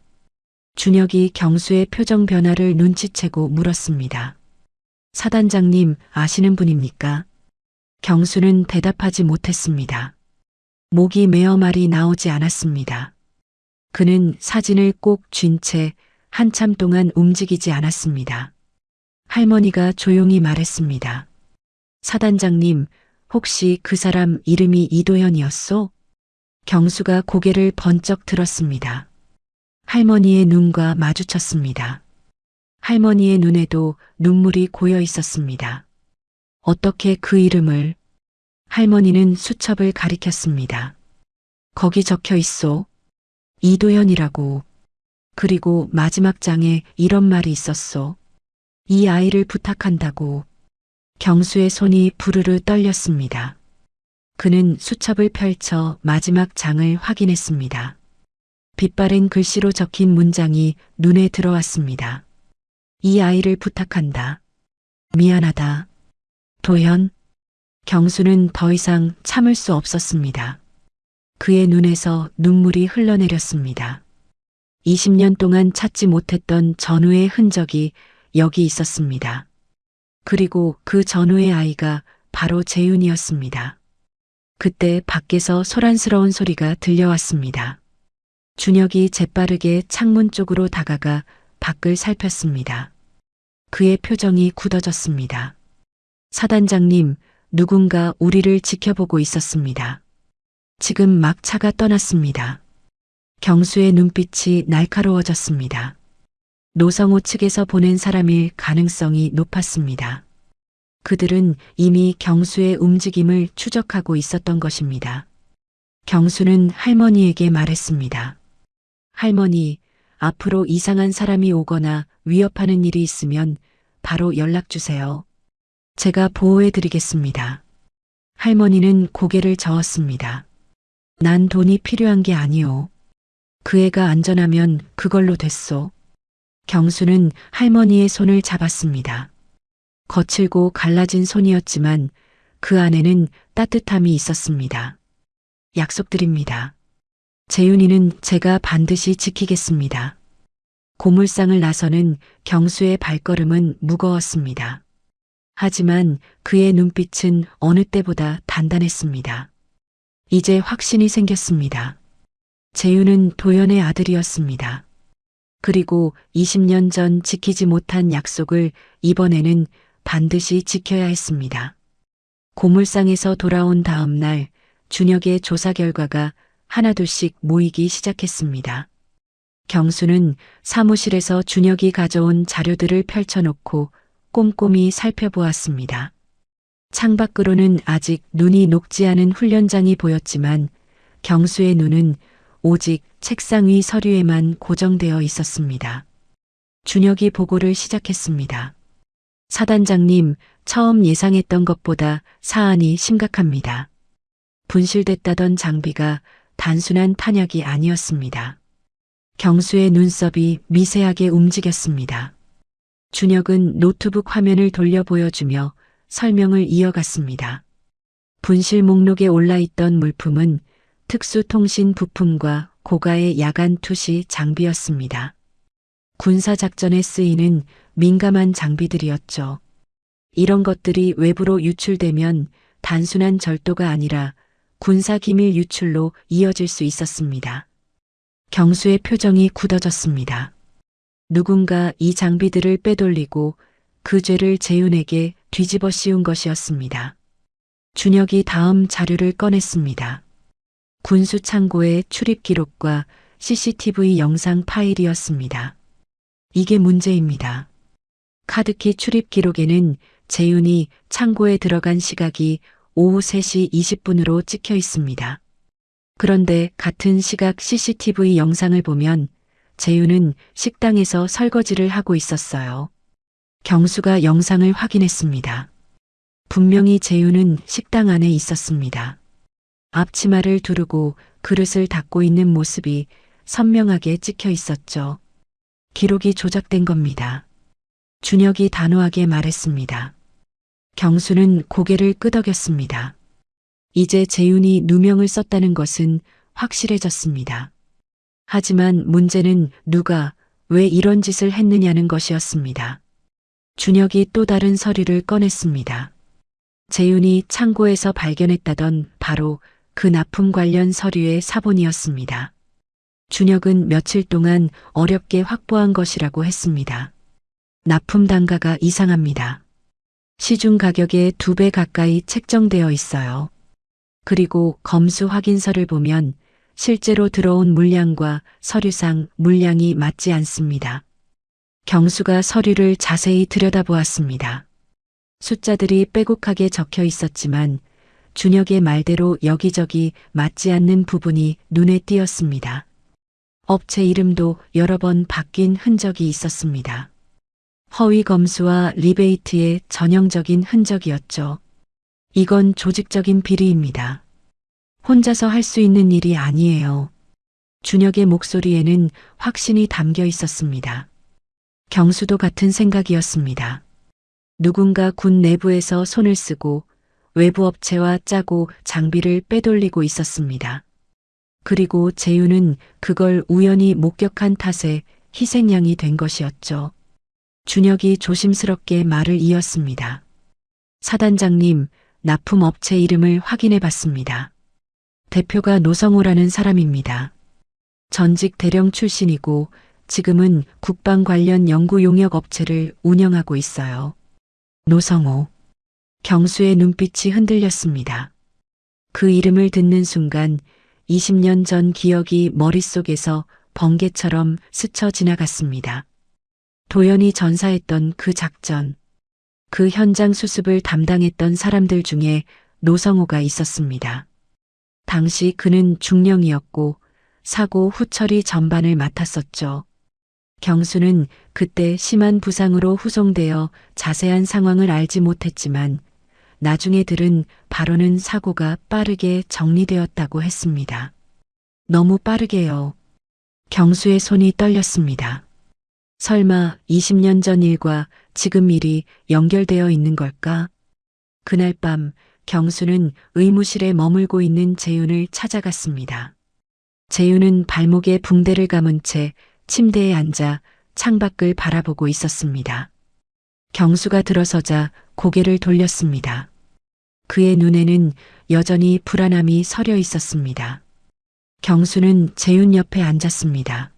준혁이 경수의 표정 변화를 눈치채고 물었습니다. 사단장님 아시는 분입니까? 경수는 대답하지 못했습니다. 목이 메어 말이 나오지 않았습니다. 그는 사진을 꼭 쥔 채 한참 동안 움직이지 않았습니다. 할머니가 조용히 말했습니다. 사단장님, 혹시 그 사람 이름이 이도현이었소? 경수가 고개를 번쩍 들었습니다. 할머니의 눈과 마주쳤습니다. 할머니의 눈에도 눈물이 고여 있었습니다. 어떻게 그 이름을? 할머니는 수첩을 가리켰습니다. 거기 적혀 있소. 이도현이라고. 그리고 마지막 장에 이런 말이 있었소. 이 아이를 부탁한다고. 경수의 손이 부르르 떨렸습니다. 그는 수첩을 펼쳐 마지막 장을 확인했습니다. 빛바랜 글씨로 적힌 문장이 눈에 들어왔습니다. 이 아이를 부탁한다. 미안하다. 도현. 경수는 더 이상 참을 수 없었습니다. 그의 눈에서 눈물이 흘러내렸습니다. 20년 동안 찾지 못했던 전우의 흔적이 여기 있었습니다. 그리고 그 전우의 아이가 바로 재윤이었습니다. 그때 밖에서 소란스러운 소리가 들려왔습니다. 준혁이 재빠르게 창문 쪽으로 다가가 밖을 살폈습니다. 그의 표정이 굳어졌습니다. 사단장님, 누군가 우리를 지켜보고 있었습니다. 지금 막 차가 떠났습니다. 경수의 눈빛이 날카로워졌습니다. 노성호 측에서 보낸 사람일 가능성이 높았습니다. 그들은 이미 경수의 움직임을 추적하고 있었던 것입니다. 경수는 할머니에게 말했습니다. 할머니, 앞으로 이상한 사람이 오거나 위협하는 일이 있으면 바로 연락 주세요. 제가 보호해 드리겠습니다. 할머니는 고개를 저었습니다. 난 돈이 필요한 게 아니오. 그 애가 안전하면 그걸로 됐소. 경수는 할머니의 손을 잡았습니다. 거칠고 갈라진 손이었지만 그 안에는 따뜻함이 있었습니다. 약속드립니다. 재윤이는 제가 반드시 지키겠습니다. 고물상을 나서는 경수의 발걸음은 무거웠습니다. 하지만 그의 눈빛은 어느 때보다 단단했습니다. 이제 확신이 생겼습니다. 재윤은 도연의 아들이었습니다. 그리고 20년 전 지키지 못한 약속을 이번에는 반드시 지켜야 했습니다. 고물상에서 돌아온 다음 날 준혁의 조사 결과가 하나둘씩 모이기 시작했습니다. 경수는 사무실에서 준혁이 가져온 자료들을 펼쳐놓고 꼼꼼히 살펴보았습니다. 창밖으로는 아직 눈이 녹지 않은 훈련장이 보였지만 경수의 눈은 오직 책상 위 서류에만 고정되어 있었습니다. 준혁이 보고를 시작했습니다. 사단장님, 처음 예상했던 것보다 사안이 심각합니다. 분실됐다던 장비가 단순한 탄약이 아니었습니다. 경수의 눈썹이 미세하게 움직였습니다. 준혁은 노트북 화면을 돌려 보여주며 설명을 이어갔습니다. 분실 목록에 올라있던 물품은 특수통신 부품과 고가의 야간 투시 장비였습니다. 군사작전에 쓰이는 민감한 장비들이었죠. 이런 것들이 외부로 유출되면 단순한 절도가 아니라 군사기밀 유출로 이어질 수 있었습니다. 경수의 표정이 굳어졌습니다. 누군가 이 장비들을 빼돌리고 그 죄를 재윤에게 뒤집어 씌운 것이었습니다. 준혁이 다음 자료를 꺼냈습니다. 군수 창고의 출입 기록과 CCTV 영상 파일이었습니다. 이게 문제입니다. 카드키 출입 기록에는 재윤이 창고에 들어간 시각이 오후 3시 20분으로 찍혀 있습니다. 그런데 같은 시각 CCTV 영상을 보면 재윤은 식당에서 설거지를 하고 있었어요. 경수가 영상을 확인했습니다. 분명히 재윤은 식당 안에 있었습니다. 앞치마를 두르고 그릇을 닦고 있는 모습이 선명하게 찍혀 있었죠. 기록이 조작된 겁니다. 준혁이 단호하게 말했습니다. 경수는 고개를 끄덕였습니다. 이제 재윤이 누명을 썼다는 것은 확실해졌습니다. 하지만 문제는 누가 왜 이런 짓을 했느냐는 것이었습니다. 준혁이 또 다른 서류를 꺼냈습니다. 재윤이 창고에서 발견했다던 바로 그 납품 관련 서류의 사본이었습니다. 준혁은 며칠 동안 어렵게 확보한 것이라고 했습니다. 납품 단가가 이상합니다. 시중 가격의 2배 가까이 책정되어 있어요. 그리고 검수 확인서를 보면 실제로 들어온 물량과 서류상 물량이 맞지 않습니다. 경수가 서류를 자세히 들여다보았습니다. 숫자들이 빼곡하게 적혀 있었지만 준혁의 말대로 여기저기 맞지 않는 부분이 눈에 띄었습니다. 업체 이름도 여러 번 바뀐 흔적이 있었습니다. 허위 검수와 리베이트의 전형적인 흔적이었죠. 이건 조직적인 비리입니다. 혼자서 할 수 있는 일이 아니에요. 준혁의 목소리에는 확신이 담겨 있었습니다. 경수도 같은 생각이었습니다. 누군가 군 내부에서 손을 쓰고 외부 업체와 짜고 장비를 빼돌리고 있었습니다. 그리고 재윤은 그걸 우연히 목격한 탓에 희생양이 된 것이었죠. 준혁이 조심스럽게 말을 이었습니다. 사단장님, 납품 업체 이름을 확인해 봤습니다. 대표가 노성호라는 사람입니다. 전직 대령 출신이고 지금은 국방 관련 연구 용역 업체를 운영하고 있어요. 노성호. 경수의 눈빛이 흔들렸습니다. 그 이름을 듣는 순간 20년 전 기억이 머릿속에서 번개처럼 스쳐 지나갔습니다. 도연이 전사했던 그 작전. 그 현장 수습을 담당했던 사람들 중에 노성호가 있었습니다. 당시 그는 중령이었고 사고 후처리 전반을 맡았었죠. 경수는 그때 심한 부상으로 후송되어 자세한 상황을 알지 못했지만 나중에 들은 바로는 사고가 빠르게 정리되었다고 했습니다. 너무 빠르게요. 경수의 손이 떨렸습니다. 설마 20년 전 일과 지금 일이 연결되어 있는 걸까? 그날 밤 경수는 의무실에 머물고 있는 재윤을 찾아갔습니다. 재윤은 발목에 붕대를 감은 채 침대에 앉아 창밖을 바라보고 있었습니다. 경수가 들어서자 고개를 돌렸습니다. 그의 눈에는 여전히 불안함이 서려 있었습니다. 경수는 재윤 옆에 앉았습니다.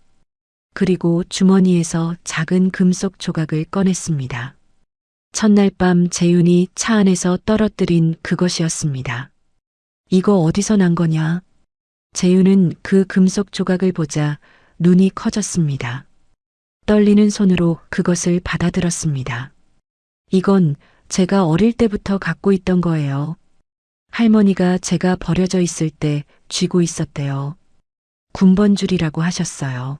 그리고 주머니에서 작은 금속 조각을 꺼냈습니다. 첫날 밤 재윤이 차 안에서 떨어뜨린 그것이었습니다. 이거 어디서 난 거냐? 재윤은 그 금속 조각을 보자 눈이 커졌습니다. 떨리는 손으로 그것을 받아들었습니다. 이건 제가 어릴 때부터 갖고 있던 거예요. 할머니가 제가 버려져 있을 때 쥐고 있었대요. 군번줄이라고 하셨어요.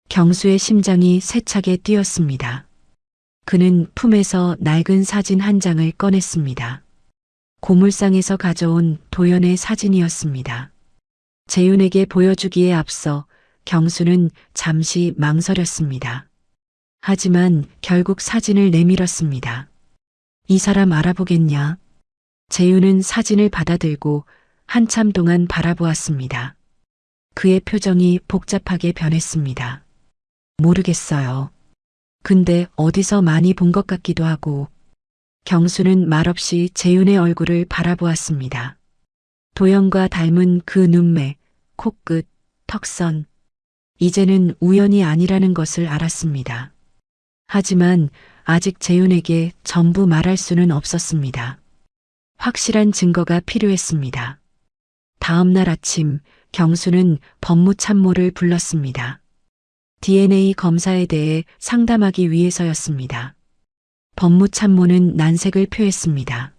경수의 심장이 세차게 뛰었습니다. 그는 품에서 낡은 사진 한 장을 꺼냈습니다. 고물상에서 가져온 도연의 사진이었습니다. 재윤에게 보여주기에 앞서 경수는 잠시 망설였습니다. 하지만 결국 사진을 내밀었습니다. 이 사람 알아보겠냐? 재윤은 사진을 받아들고 한참 동안 바라보았습니다. 그의 표정이 복잡하게 변했습니다. 모르겠어요. 근데 어디서 많이 본 것 같기도 하고. 경수는 말없이 재윤의 얼굴을 바라보았습니다. 도연과 닮은 그 눈매, 코끝, 턱선. 이제는 우연이 아니라는 것을 알았습니다. 하지만 아직 재윤에게 전부 말할 수는 없었습니다. 확실한 증거가 필요했습니다. 다음 날 아침 경수는 법무참모를 불렀습니다. DNA 검사에 대해 상담하기 위해서였습니다. 법무참모는 난색을 표했습니다.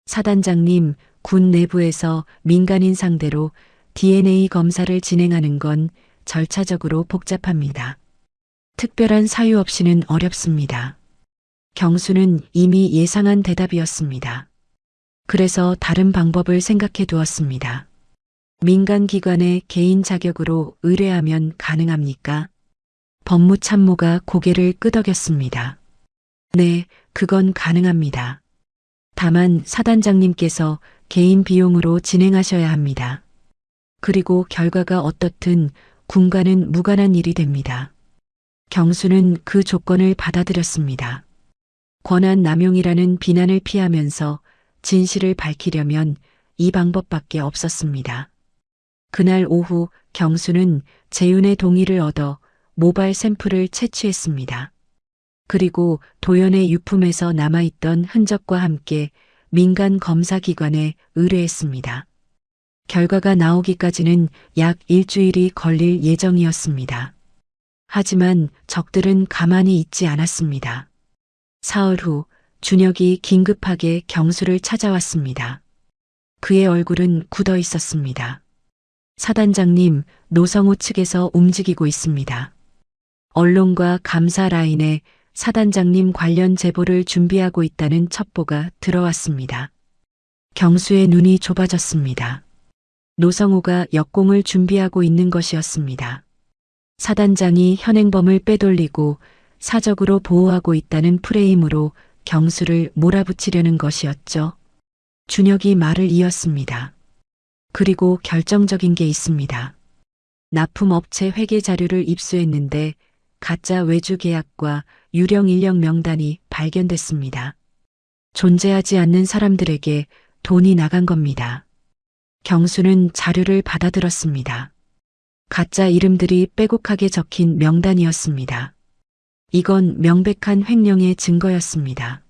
사단장님, 군 내부에서 민간인 상대로 DNA 검사를 진행하는 건 절차적으로 복잡합니다. 특별한 사유 없이는 어렵습니다. 경수는 이미 예상한 대답이었습니다. 그래서 다른 방법을 생각해 두었습니다. 민간기관의 개인 자격으로 의뢰하면 가능합니까? 법무참모가 고개를 끄덕였습니다. 네, 그건 가능합니다. 다만 사단장님께서 개인 비용으로 진행하셔야 합니다. 그리고 결과가 어떻든 군과는 무관한 일이 됩니다. 경수는 그 조건을 받아들였습니다. 권한 남용이라는 비난을 피하면서 진실을 밝히려면 이 방법밖에 없었습니다. 그날 오후 경수는 재윤의 동의를 얻어 모발 샘플을 채취했습니다. 그리고 도연의 유품에서 남아있던 흔적과 함께 민간 검사기관에 의뢰했습니다. 결과가 나오기까지는 약 일주일이 걸릴 예정이었습니다. 하지만 적들은 가만히 있지 않았습니다. 사흘 후 준혁이 긴급하게 경수를 찾아왔습니다. 그의 얼굴은 굳어 있었습니다. 사단장님, 노성호 측에서 움직이고 있습니다. 언론과 감사 라인에 사단장님 관련 제보를 준비하고 있다는 첩보가 들어왔습니다. 경수의 눈이 좁아졌습니다. 노성호가 역공을 준비하고 있는 것이었습니다. 사단장이 현행범을 빼돌리고 사적으로 보호하고 있다는 프레임으로 경수를 몰아붙이려는 것이었죠. 준혁이 말을 이었습니다. 그리고 결정적인 게 있습니다. 납품업체 회계 자료를 입수했는데 가짜 외주 계약과 유령 인력 명단이 발견됐습니다. 존재하지 않는 사람들에게 돈이 나간 겁니다. 경수는 자료를 받아들었습니다. 가짜 이름들이 빼곡하게 적힌 명단이었습니다. 이건 명백한 횡령의 증거였습니다.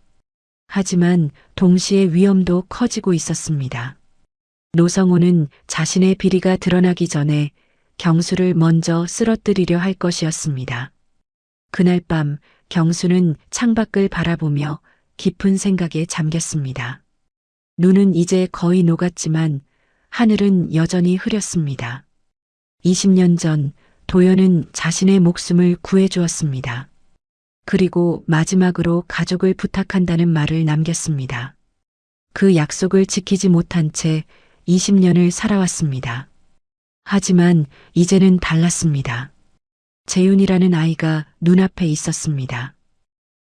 하지만 동시에 위험도 커지고 있었습니다. 노성호는 자신의 비리가 드러나기 전에 경수를 먼저 쓰러뜨리려 할 것이었습니다. 그날 밤 경수는 창밖을 바라보며 깊은 생각에 잠겼습니다. 눈은 이제 거의 녹았지만 하늘은 여전히 흐렸습니다. 20년 전 도연은 자신의 목숨을 구해주었습니다. 그리고 마지막으로 가족을 부탁한다는 말을 남겼습니다. 그 약속을 지키지 못한 채 20년을 살아왔습니다. 하지만 이제는 달랐습니다. 재윤이라는 아이가 눈앞에 있었습니다.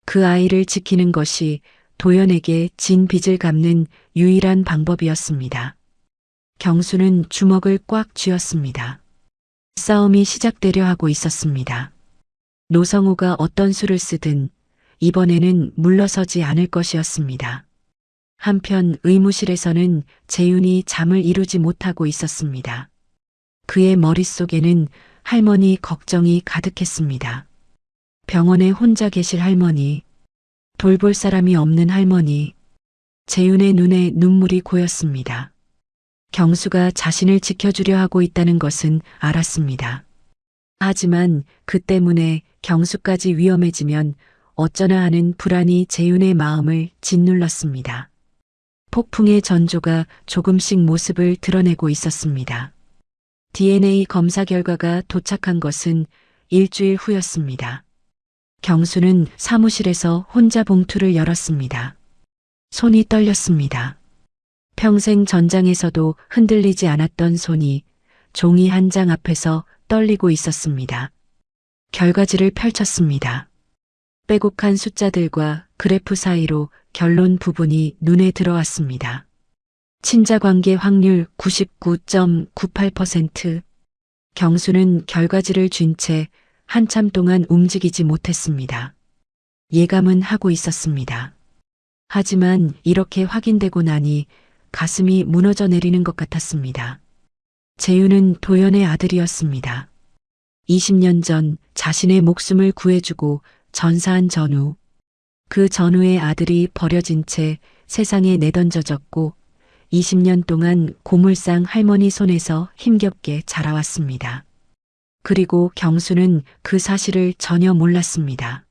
그 아이를 지키는 것이 도연에게 진 빚을 갚는 유일한 방법이었습니다. 경수는 주먹을 꽉 쥐었습니다. 싸움이 시작되려 하고 있었습니다. 노성우가 어떤 수를 쓰든 이번에는 물러서지 않을 것이었습니다. 한편 의무실에서는 재윤이 잠을 이루지 못하고 있었습니다. 그의 머릿속에는 할머니 걱정이 가득했습니다. 병원에 혼자 계실 할머니, 돌볼 사람이 없는 할머니, 재윤의 눈에 눈물이 고였습니다. 경수가 자신을 지켜주려 하고 있다는 것은 알았습니다. 하지만 그 때문에 경수까지 위험해지면 어쩌나 하는 불안이 재윤의 마음을 짓눌렀습니다. 폭풍의 전조가 조금씩 모습을 드러내고 있었습니다. DNA 검사 결과가 도착한 것은 일주일 후였습니다. 경수는 사무실에서 혼자 봉투를 열었습니다. 손이 떨렸습니다. 평생 전장에서도 흔들리지 않았던 손이 종이 한 장 앞에서 떨리고 있었습니다. 결과지를 펼쳤습니다. 빼곡한 숫자들과 그래프 사이로 결론 부분이 눈에 들어왔습니다. 친자관계 확률 99.98%. 경수는 결과지를 쥔 채 한참 동안 움직이지 못했습니다. 예감은 하고 있었습니다. 하지만 이렇게 확인되고 나니 가슴이 무너져 내리는 것 같았습니다. 재윤은 도연의 아들이었습니다. 20년 전 자신의 목숨을 구해주고 전사한 전우. 그 전우의 아들이 버려진 채 세상에 내던져졌고 20년 동안 고물상 할머니 손에서 힘겹게 자라왔습니다. 그리고 경수는 그 사실을 전혀 몰랐습니다.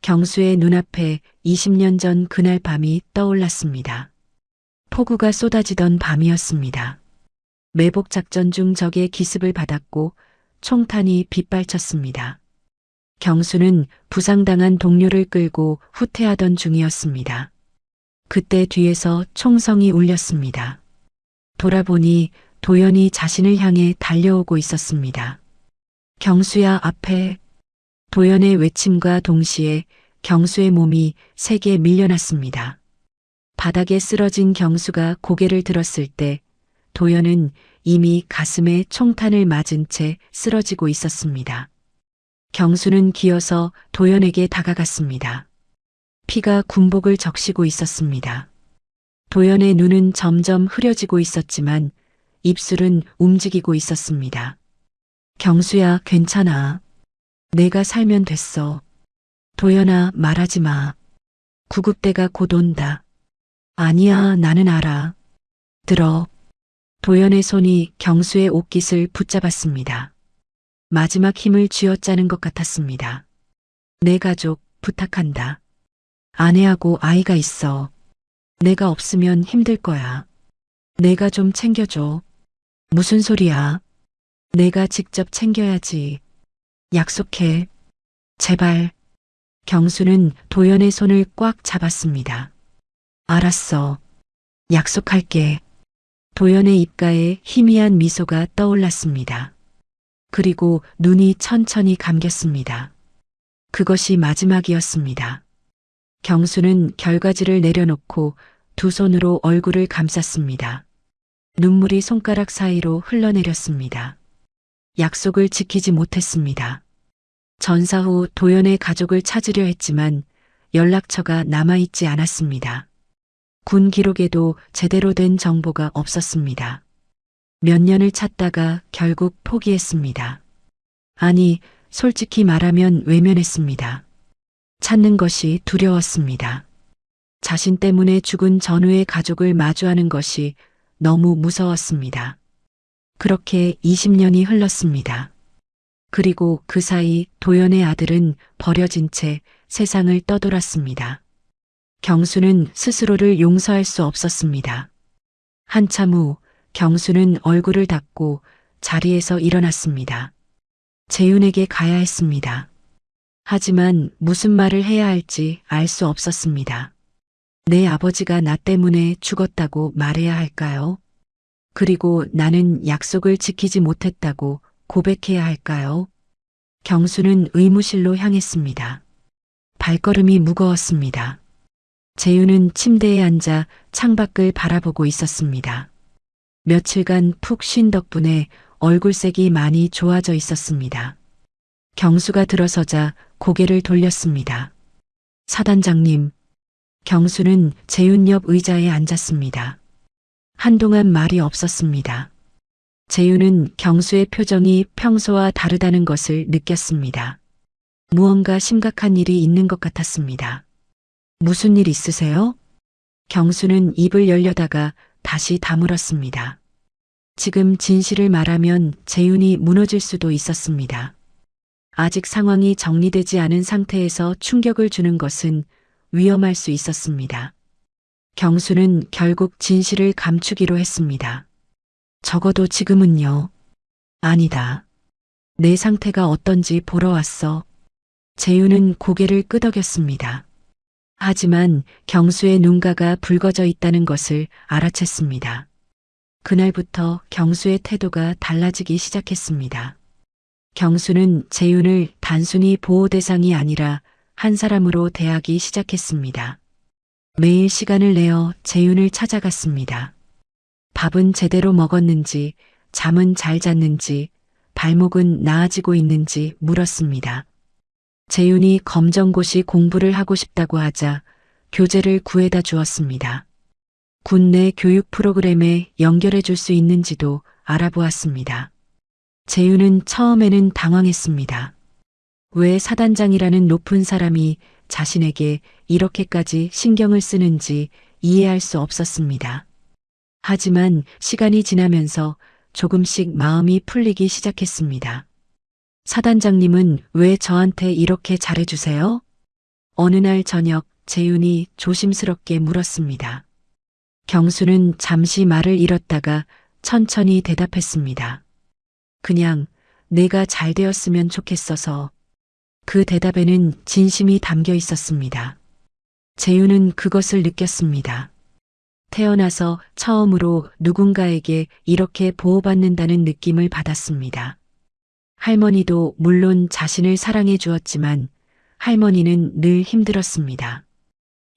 경수의 눈앞에 20년 전 그날 밤이 떠올랐습니다. 폭우가 쏟아지던 밤이었습니다. 매복 작전 중 적의 기습을 받았고 총탄이 빗발쳤습니다. 경수는 부상당한 동료를 끌고 후퇴하던 중이었습니다. 그때 뒤에서 총성이 울렸습니다. 돌아보니 도연이 자신을 향해 달려오고 있었습니다. 경수야 앞에. 도연의 외침과 동시에 경수의 몸이 세게 밀려났습니다. 바닥에 쓰러진 경수가 고개를 들었을 때 도연은 이미 가슴에 총탄을 맞은 채 쓰러지고 있었습니다. 경수는 기어서 도연에게 다가갔습니다. 피가 군복을 적시고 있었습니다. 도연의 눈은 점점 흐려지고 있었지만 입술은 움직이고 있었습니다. 경수야, 괜찮아. 내가 살면 됐어. 도연아, 말하지 마. 구급대가 곧 온다. 아니야, 나는 알아. 들어. 도연의 손이 경수의 옷깃을 붙잡았습니다. 마지막 힘을 쥐어짜는 것 같았습니다. 내 가족 부탁한다. 아내하고 아이가 있어. 내가 없으면 힘들 거야. 내가 좀 챙겨줘. 무슨 소리야? 내가 직접 챙겨야지. 약속해. 제발. 경수는 도연의 손을 꽉 잡았습니다. 알았어. 약속할게. 도연의 입가에 희미한 미소가 떠올랐습니다. 그리고 눈이 천천히 감겼습니다. 그것이 마지막이었습니다. 경수는 결과지를 내려놓고 두 손으로 얼굴을 감쌌습니다. 눈물이 손가락 사이로 흘러내렸습니다. 약속을 지키지 못했습니다. 전사 후 도연의 가족을 찾으려 했지만 연락처가 남아있지 않았습니다. 군 기록에도 제대로 된 정보가 없었습니다. 몇 년을 찾다가 결국 포기했습니다. 아니, 솔직히 말하면 외면했습니다. 찾는 것이 두려웠습니다. 자신 때문에 죽은 전우의 가족을 마주하는 것이 너무 무서웠습니다. 그렇게 20년이 흘렀습니다. 그리고 그 사이 도연의 아들은 버려진 채 세상을 떠돌았습니다. 경수는 스스로를 용서할 수 없었습니다. 한참 후 경수는 얼굴을 닦고 자리에서 일어났습니다. 재윤에게 가야 했습니다. 하지만 무슨 말을 해야 할지 알 수 없었습니다. 내 아버지가 나 때문에 죽었다고 말해야 할까요? 그리고 나는 약속을 지키지 못했다고 고백해야 할까요? 경수는 의무실로 향했습니다. 발걸음이 무거웠습니다. 재윤은 침대에 앉아 창밖을 바라보고 있었습니다. 며칠간 푹 쉰 덕분에 얼굴색이 많이 좋아져 있었습니다. 경수가 들어서자 고개를 돌렸습니다. 사단장님. 경수는 재윤 옆 의자에 앉았습니다. 한동안 말이 없었습니다. 재윤은 경수의 표정이 평소와 다르다는 것을 느꼈습니다. 무언가 심각한 일이 있는 것 같았습니다. 무슨 일 있으세요? 경수는 입을 열려다가 다시 다물었습니다. 지금 진실을 말하면 재윤이 무너질 수도 있었습니다. 아직 상황이 정리되지 않은 상태에서 충격을 주는 것은 위험할 수 있었습니다. 경수는 결국 진실을 감추기로 했습니다. 적어도 지금은요. 아니다. 내 상태가 어떤지 보러 왔어. 재윤은 고개를 끄덕였습니다. 하지만 경수의 눈가가 붉어져 있다는 것을 알아챘습니다. 그날부터 경수의 태도가 달라지기 시작했습니다. 경수는 재윤을 단순히 보호 대상이 아니라 한 사람으로 대하기 시작했습니다. 매일 시간을 내어 재윤을 찾아갔습니다. 밥은 제대로 먹었는지, 잠은 잘 잤는지, 발목은 나아지고 있는지 물었습니다. 재윤이 검정고시 공부를 하고 싶다고 하자 교재를 구해다 주었습니다. 군내 교육 프로그램에 연결해 줄 수 있는지도 알아보았습니다. 재윤은 처음에는 당황했습니다. 왜 사단장이라는 높은 사람이 자신에게 이렇게까지 신경을 쓰는지 이해할 수 없었습니다. 하지만 시간이 지나면서 조금씩 마음이 풀리기 시작했습니다. 사단장님은 왜 저한테 이렇게 잘해주세요? 어느 날 저녁 재윤이 조심스럽게 물었습니다. 경수는 잠시 말을 잃었다가 천천히 대답했습니다. 그냥 내가 잘 되었으면 좋겠어서. 그 대답에는 진심이 담겨 있었습니다. 재윤은 그것을 느꼈습니다. 태어나서 처음으로 누군가에게 이렇게 보호받는다는 느낌을 받았습니다. 할머니도 물론 자신을 사랑해 주었지만 할머니는 늘 힘들었습니다.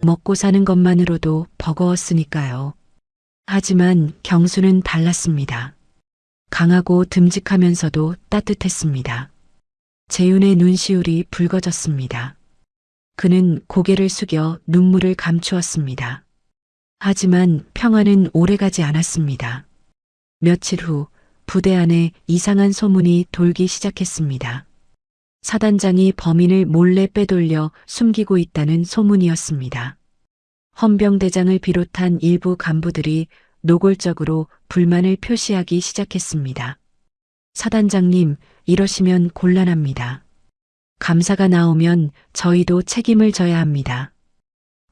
먹고 사는 것만으로도 버거웠으니까요. 하지만 경수는 달랐습니다. 강하고 듬직하면서도 따뜻했습니다. 재윤의 눈시울이 붉어졌습니다. 그는 고개를 숙여 눈물을 감추었습니다. 하지만 평화는 오래가지 않았습니다. 며칠 후 부대 안에 이상한 소문이 돌기 시작했습니다. 사단장이 범인을 몰래 빼돌려 숨기고 있다는 소문이었습니다. 헌병대장을 비롯한 일부 간부들이 노골적으로 불만을 표시하기 시작했습니다. 사단장님, 이러시면 곤란합니다. 감사가 나오면 저희도 책임을 져야 합니다.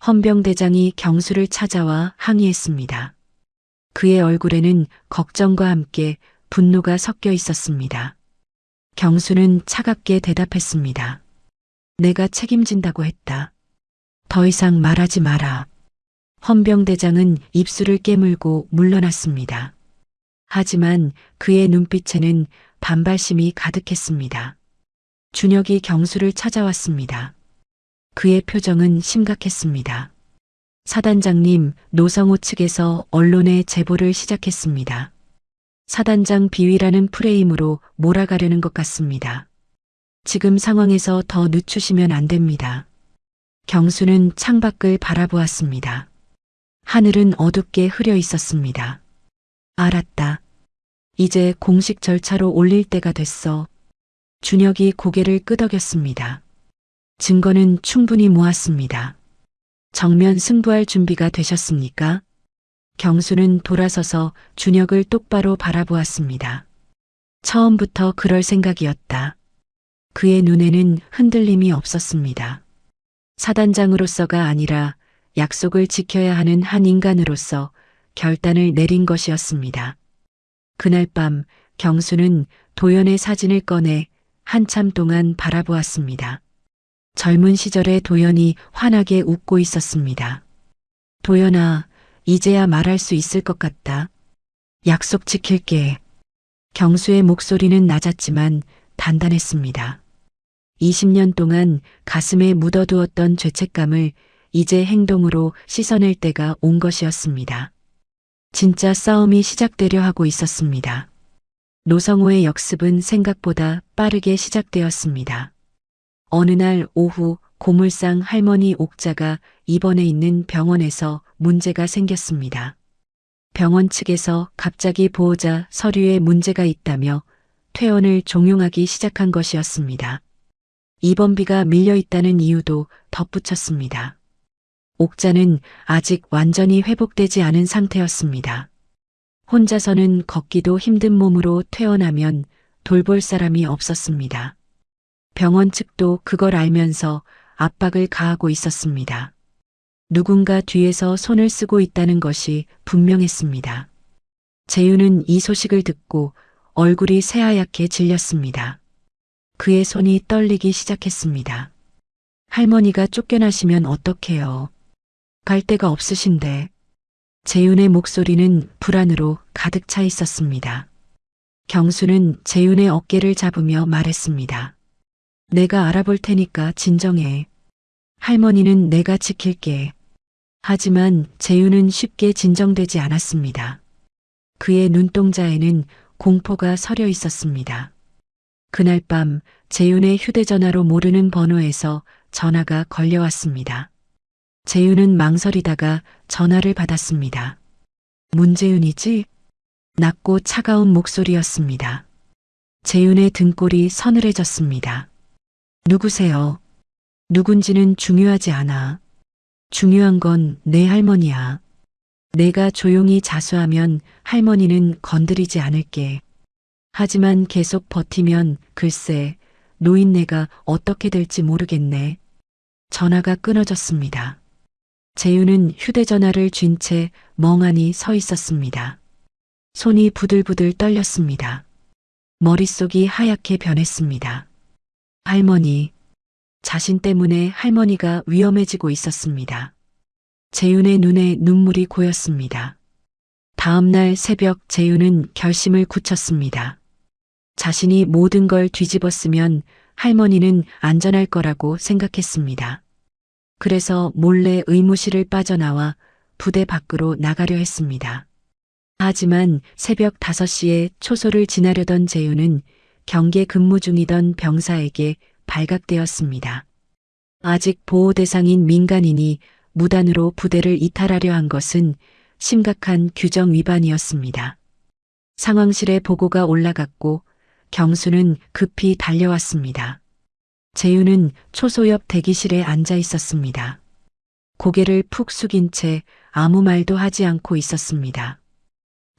헌병대장이 경수를 찾아와 항의했습니다. 그의 얼굴에는 걱정과 함께 분노가 섞여 있었습니다. 경수는 차갑게 대답했습니다. 내가 책임진다고 했다. 더 이상 말하지 마라. 헌병대장은 입술을 깨물고 물러났습니다. 하지만 그의 눈빛에는 반발심이 가득했습니다. 준혁이 경수를 찾아왔습니다. 그의 표정은 심각했습니다. 사단장님, 노성호 측에서 언론에 제보를 시작했습니다. 사단장 비위라는 프레임으로 몰아가려는 것 같습니다. 지금 상황에서 더 늦추시면 안 됩니다. 경수는 창밖을 바라보았습니다. 하늘은 어둡게 흐려 있었습니다. 알았다. 이제 공식 절차로 올릴 때가 됐어. 준혁이 고개를 끄덕였습니다. 증거는 충분히 모았습니다. 정면 승부할 준비가 되셨습니까? 경수는 돌아서서 준혁을 똑바로 바라보았습니다. 처음부터 그럴 생각이었다. 그의 눈에는 흔들림이 없었습니다. 사단장으로서가 아니라 약속을 지켜야 하는 한 인간으로서 결단을 내린 것이었습니다. 그날 밤 경수는 도연의 사진을 꺼내 한참 동안 바라보았습니다. 젊은 시절의 도연이 환하게 웃고 있었습니다. 도연아, 이제야 말할 수 있을 것 같다. 약속 지킬게. 경수의 목소리는 낮았지만 단단했습니다. 20년 동안 가슴에 묻어두었던 죄책감을 이제 행동으로 씻어낼 때가 온 것이었습니다. 진짜 싸움이 시작되려 하고 있었습니다. 노성호의 역습은 생각보다 빠르게 시작되었습니다. 어느 날 오후 고물상 할머니 옥자가 입원해 있는 병원에서 문제가 생겼습니다. 병원 측에서 갑자기 보호자 서류에 문제가 있다며 퇴원을 종용하기 시작한 것이었습니다. 입원비가 밀려 있다는 이유도 덧붙였습니다. 옥자는 아직 완전히 회복되지 않은 상태였습니다. 혼자서는 걷기도 힘든 몸으로 퇴원하면 돌볼 사람이 없었습니다. 병원 측도 그걸 알면서 압박을 가하고 있었습니다. 누군가 뒤에서 손을 쓰고 있다는 것이 분명했습니다. 재윤은 이 소식을 듣고 얼굴이 새하얗게 질렸습니다. 그의 손이 떨리기 시작했습니다. 할머니가 쫓겨나시면 어떡해요? 갈 데가 없으신데. 재윤의 목소리는 불안으로 가득 차 있었습니다. 경수는 재윤의 어깨를 잡으며 말했습니다. 내가 알아볼 테니까 진정해. 할머니는 내가 지킬게. 하지만 재윤은 쉽게 진정되지 않았습니다. 그의 눈동자에는 공포가 서려 있었습니다. 그날 밤 재윤의 휴대전화로 모르는 번호에서 전화가 걸려왔습니다. 재윤은 망설이다가 전화를 받았습니다. 문재윤이지? 낮고 차가운 목소리였습니다. 재윤의 등골이 서늘해졌습니다. 누구세요? 누군지는 중요하지 않아. 중요한 건 내 할머니야. 내가 조용히 자수하면 할머니는 건드리지 않을게. 하지만 계속 버티면 글쎄 노인네가 어떻게 될지 모르겠네. 전화가 끊어졌습니다. 재윤은 휴대전화를 쥔 채 멍하니 서 있었습니다. 손이 부들부들 떨렸습니다. 머릿속이 하얗게 변했습니다. 할머니. 자신 때문에 할머니가 위험해지고 있었습니다. 재윤의 눈에 눈물이 고였습니다. 다음 날 새벽 재윤은 결심을 굳혔습니다. 자신이 모든 걸 뒤집었으면 할머니는 안전할 거라고 생각했습니다. 그래서 몰래 의무실을 빠져나와 부대 밖으로 나가려 했습니다. 하지만 새벽 5시에 초소를 지나려던 재윤은 경계 근무 중이던 병사에게 발각되었습니다. 아직 보호 대상인 민간인이 무단으로 부대를 이탈하려 한 것은 심각한 규정 위반이었습니다. 상황실에 보고가 올라갔고 경수는 급히 달려왔습니다. 재윤은 초소 옆 대기실에 앉아 있었습니다. 고개를 푹 숙인 채 아무 말도 하지 않고 있었습니다.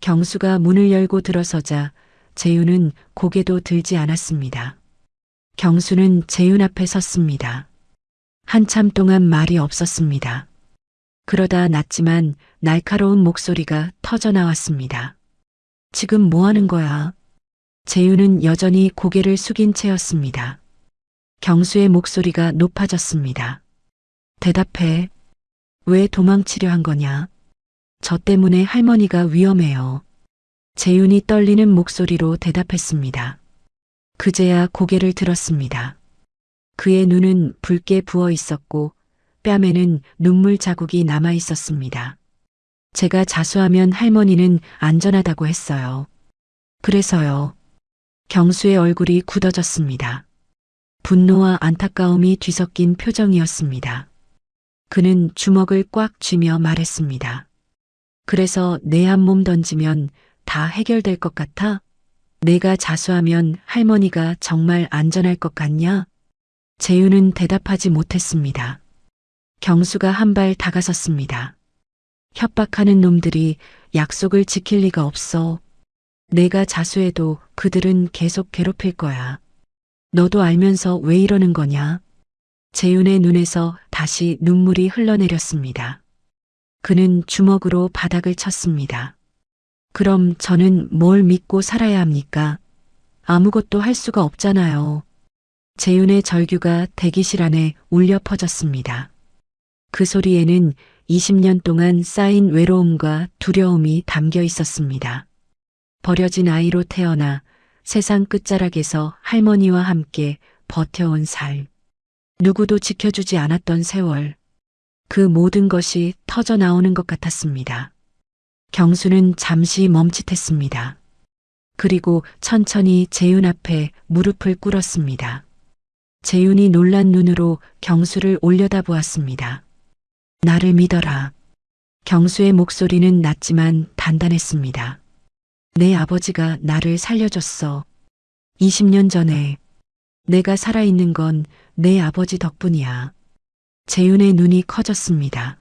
경수가 문을 열고 들어서자 재윤은 고개도 들지 않았습니다. 경수는 재윤 앞에 섰습니다. 한참 동안 말이 없었습니다. 그러다 낮지만 날카로운 목소리가 터져 나왔습니다. 지금 뭐 하는 거야? 재윤은 여전히 고개를 숙인 채였습니다. 경수의 목소리가 높아졌습니다. 대답해. 왜 도망치려 한 거냐? 저 때문에 할머니가 위험해요. 재윤이 떨리는 목소리로 대답했습니다. 그제야 고개를 들었습니다. 그의 눈은 붉게 부어 있었고 뺨에는 눈물 자국이 남아 있었습니다. 제가 자수하면 할머니는 안전하다고 했어요. 그래서요. 경수의 얼굴이 굳어졌습니다. 분노와 안타까움이 뒤섞인 표정이었습니다. 그는 주먹을 꽉 쥐며 말했습니다. 그래서 내 한 몸 던지면 다 해결될 것 같아? 내가 자수하면 할머니가 정말 안전할 것 같냐? 재윤은 대답하지 못했습니다. 경수가 한 발 다가섰습니다. 협박하는 놈들이 약속을 지킬 리가 없어. 내가 자수해도 그들은 계속 괴롭힐 거야. 너도 알면서 왜 이러는 거냐? 재윤의 눈에서 다시 눈물이 흘러내렸습니다. 그는 주먹으로 바닥을 쳤습니다. 그럼 저는 뭘 믿고 살아야 합니까? 아무것도 할 수가 없잖아요. 재윤의 절규가 대기실 안에 울려 퍼졌습니다. 그 소리에는 20년 동안 쌓인 외로움과 두려움이 담겨 있었습니다. 버려진 아이로 태어나 세상 끝자락에서 할머니와 함께 버텨온 살. 누구도 지켜주지 않았던 세월. 그 모든 것이 터져 나오는 것 같았습니다. 경수는 잠시 멈칫했습니다. 그리고 천천히 재윤 앞에 무릎을 꿇었습니다. 재윤이 놀란 눈으로 경수를 올려다보았습니다. 나를 믿어라. 경수의 목소리는 낮지만 단단했습니다. 내 아버지가 나를 살려줬어. 20년 전에 내가 살아있는 건 내 아버지 덕분이야. 재윤의 눈이 커졌습니다.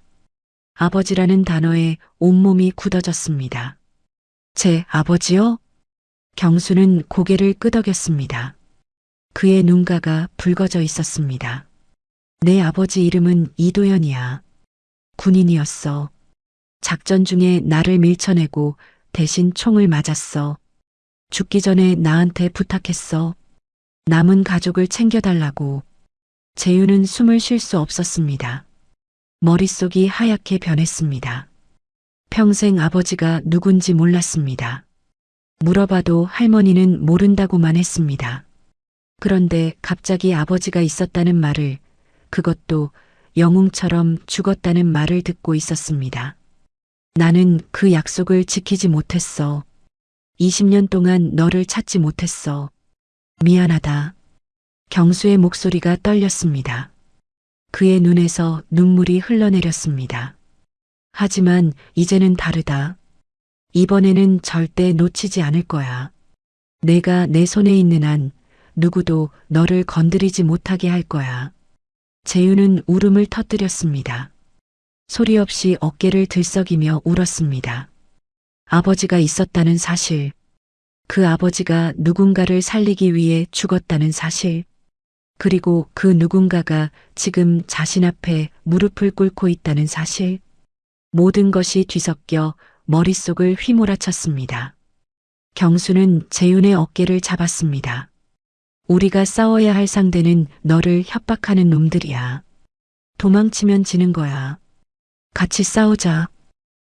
아버지라는 단어에 온몸이 굳어졌습니다. 제 아버지요? 경수는 고개를 끄덕였습니다. 그의 눈가가 붉어져 있었습니다. 내 아버지 이름은 이도현이야. 군인이었어. 작전 중에 나를 밀쳐내고 대신 총을 맞았어. 죽기 전에 나한테 부탁했어. 남은 가족을 챙겨달라고. 재윤은 숨을 쉴 수 없었습니다. 머릿속이 하얗게 변했습니다. 평생 아버지가 누군지 몰랐습니다. 물어봐도 할머니는 모른다고만 했습니다. 그런데 갑자기 아버지가 있었다는 말을, 그것도 영웅처럼 죽었다는 말을 듣고 있었습니다. 나는 그 약속을 지키지 못했어. 20년 동안 너를 찾지 못했어. 미안하다. 경수의 목소리가 떨렸습니다. 그의 눈에서 눈물이 흘러내렸습니다. 하지만 이제는 다르다. 이번에는 절대 놓치지 않을 거야. 내가 내 손에 있는 한 누구도 너를 건드리지 못하게 할 거야. 재윤은 울음을 터뜨렸습니다. 소리 없이 어깨를 들썩이며 울었습니다. 아버지가 있었다는 사실, 그 아버지가 누군가를 살리기 위해 죽었다는 사실, 그리고 그 누군가가 지금 자신 앞에 무릎을 꿇고 있다는 사실, 모든 것이 뒤섞여 머릿속을 휘몰아쳤습니다. 경수는 재윤의 어깨를 잡았습니다. 우리가 싸워야 할 상대는 너를 협박하는 놈들이야. 도망치면 지는 거야. 같이 싸우자.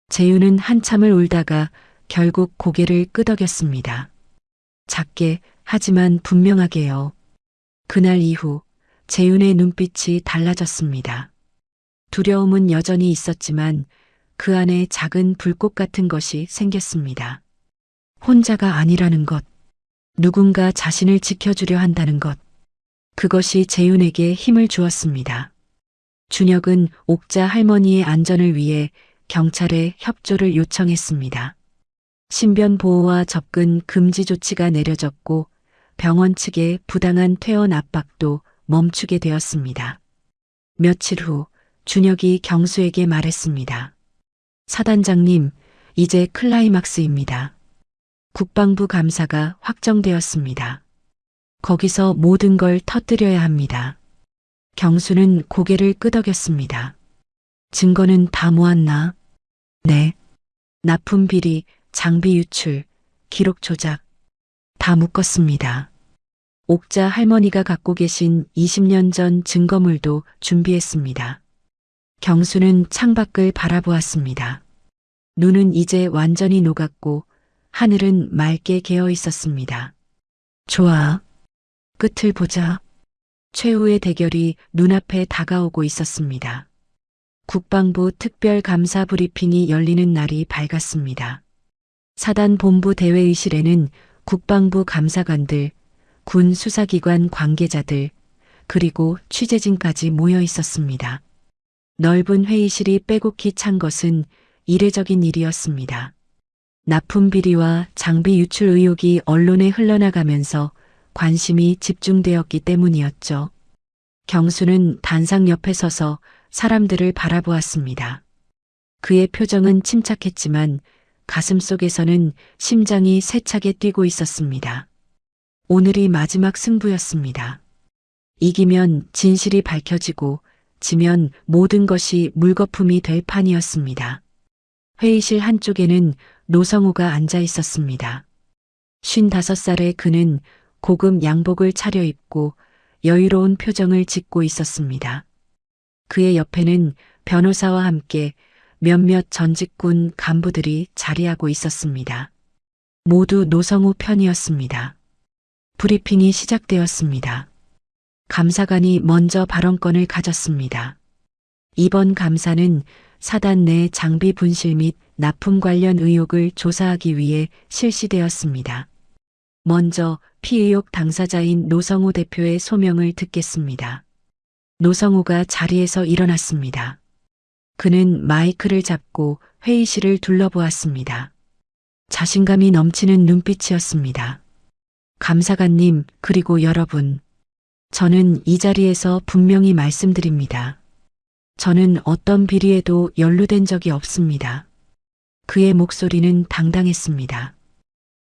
재윤은 한참을 울다가 결국 고개를 끄덕였습니다. 작게 하지만 분명하게요. 그날 이후 재윤의 눈빛이 달라졌습니다. 두려움은 여전히 있었지만 그 안에 작은 불꽃 같은 것이 생겼습니다. 혼자가 아니라는 것, 누군가 자신을 지켜주려 한다는 것, 그것이 재윤에게 힘을 주었습니다. 준혁은 옥자 할머니의 안전을 위해 경찰에 협조를 요청했습니다. 신변 보호와 접근 금지 조치가 내려졌고 병원 측의 부당한 퇴원 압박도 멈추게 되었습니다. 며칠 후 준혁이 경수에게 말했습니다. 사단장님, 이제 클라이막스입니다. 국방부 감사가 확정되었습니다. 거기서 모든 걸 터뜨려야 합니다. 경수는 고개를 끄덕였습니다. 증거는 다 모았나? 네. 납품 비리, 장비 유출, 기록 조작, 다 묶었습니다. 옥자 할머니가 갖고 계신 20년 전 증거물도 준비했습니다. 경수는 창밖을 바라보았습니다. 눈은 이제 완전히 녹았고 하늘은 맑게 개어 있었습니다. 좋아. 끝을 보자. 최후의 대결이 눈앞에 다가오고 있었습니다. 국방부 특별감사 브리핑이 열리는 날이 밝았습니다. 사단 본부 대회의실에는 국방부 감사관들, 군 수사기관 관계자들, 그리고 취재진까지 모여 있었습니다. 넓은 회의실이 빼곡히 찬 것은 이례적인 일이었습니다. 납품 비리와 장비 유출 의혹이 언론에 흘러나가면서 관심이 집중되었기 때문이었죠. 경수는 단상 옆에 서서 사람들을 바라보았습니다. 그의 표정은 침착했지만 가슴속에서는 심장이 세차게 뛰고 있었습니다. 오늘이 마지막 승부였습니다. 이기면 진실이 밝혀지고 지면 모든 것이 물거품이 될 판이었습니다. 회의실 한쪽에는 노성우가 앉아 있었습니다. 55살의 그는 고급 양복을 차려입고 여유로운 표정을 짓고 있었습니다. 그의 옆에는 변호사와 함께 몇몇 전직군 간부들이 자리하고 있었습니다. 모두 노성우 편이었습니다. 브리핑이 시작되었습니다. 감사관이 먼저 발언권을 가졌습니다. 이번 감사는 사단 내 장비 분실 및 납품 관련 의혹을 조사하기 위해 실시되었습니다. 먼저 피의혹 당사자인 노성우 대표의 소명을 듣겠습니다. 노성우가 자리에서 일어났습니다. 그는 마이크를 잡고 회의실을 둘러보았습니다. 자신감이 넘치는 눈빛이었습니다. 감사관님, 그리고 여러분. 저는 이 자리에서 분명히 말씀드립니다. 저는 어떤 비리에도 연루된 적이 없습니다. 그의 목소리는 당당했습니다.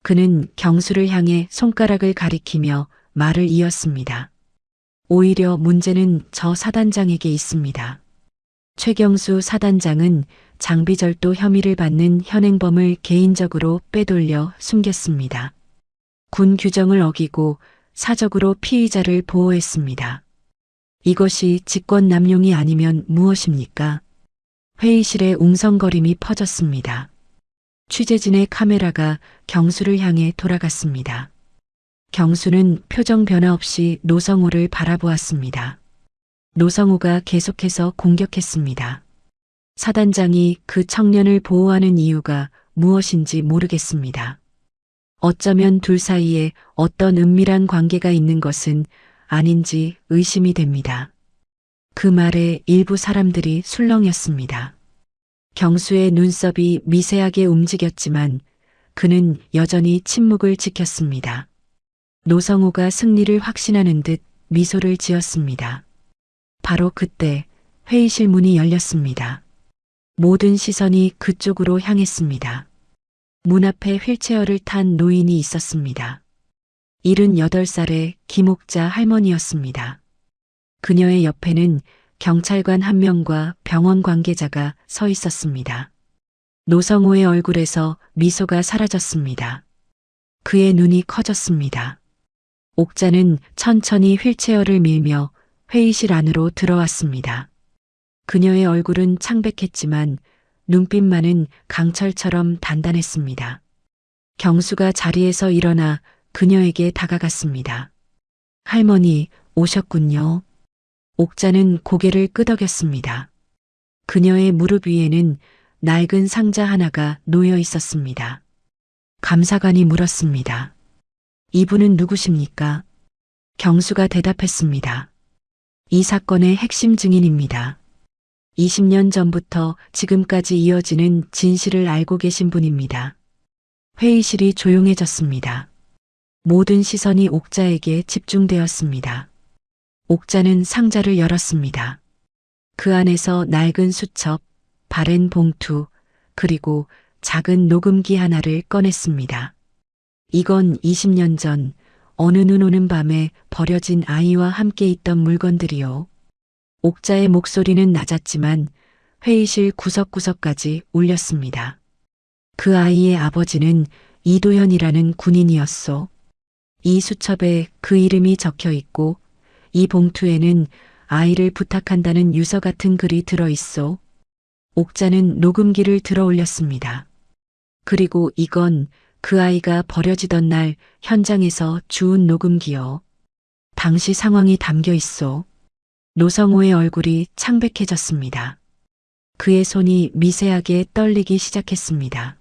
그는 경수를 향해 손가락을 가리키며 말을 이었습니다. 오히려 문제는 저 사단장에게 있습니다. 최경수 사단장은 장비절도 혐의를 받는 현행범을 개인적으로 빼돌려 숨겼습니다. 군 규정을 어기고 사적으로 피의자를 보호했습니다. 이것이 직권남용이 아니면 무엇입니까? 회의실에 웅성거림이 퍼졌습니다. 취재진의 카메라가 경수를 향해 돌아갔습니다. 경수는 표정 변화 없이 노성우를 바라보았습니다. 노성우가 계속해서 공격했습니다. 사단장이 그 청년을 보호하는 이유가 무엇인지 모르겠습니다. 어쩌면 둘 사이에 어떤 은밀한 관계가 있는 것은 아닌지 의심이 됩니다. 그 말에 일부 사람들이 술렁였습니다. 경수의 눈썹이 미세하게 움직였지만 그는 여전히 침묵을 지켰습니다. 노성우가 승리를 확신하는 듯 미소를 지었습니다. 바로 그때 회의실 문이 열렸습니다. 모든 시선이 그쪽으로 향했습니다. 문 앞에 휠체어를 탄 노인이 있었습니다. 78살의 김옥자 할머니였습니다. 그녀의 옆에는 경찰관 한 명과 병원 관계자가 서 있었습니다. 노성우의 얼굴에서 미소가 사라졌습니다. 그의 눈이 커졌습니다. 옥자는 천천히 휠체어를 밀며 회의실 안으로 들어왔습니다. 그녀의 얼굴은 창백했지만 눈빛만은 강철처럼 단단했습니다. 경수가 자리에서 일어나 그녀에게 다가갔습니다. 할머니, 오셨군요. 옥자는 고개를 끄덕였습니다. 그녀의 무릎 위에는 낡은 상자 하나가 놓여 있었습니다. 감사관이 물었습니다. 이분은 누구십니까? 경수가 대답했습니다. 이 사건의 핵심 증인입니다. 20년 전부터 지금까지 이어지는 진실을 알고 계신 분입니다. 회의실이 조용해졌습니다. 모든 시선이 옥자에게 집중되었습니다. 옥자는 상자를 열었습니다. 그 안에서 낡은 수첩, 바랜 봉투, 그리고 작은 녹음기 하나를 꺼냈습니다. 이건 20년 전 어느 눈 오는 밤에 버려진 아이와 함께 있던 물건들이요. 옥자의 목소리는 낮았지만 회의실 구석구석까지 울렸습니다. 그 아이의 아버지는 이도현이라는 군인이었소. 이 수첩에 그 이름이 적혀 있고 이 봉투에는 아이를 부탁한다는 유서 같은 글이 들어있소. 옥자는 녹음기를 들어 올렸습니다. 그리고 이건 그 아이가 버려지던 날 현장에서 주운 녹음기요. 당시 상황이 담겨 있소. 노성우의 얼굴이 창백해졌습니다. 그의 손이 미세하게 떨리기 시작했습니다.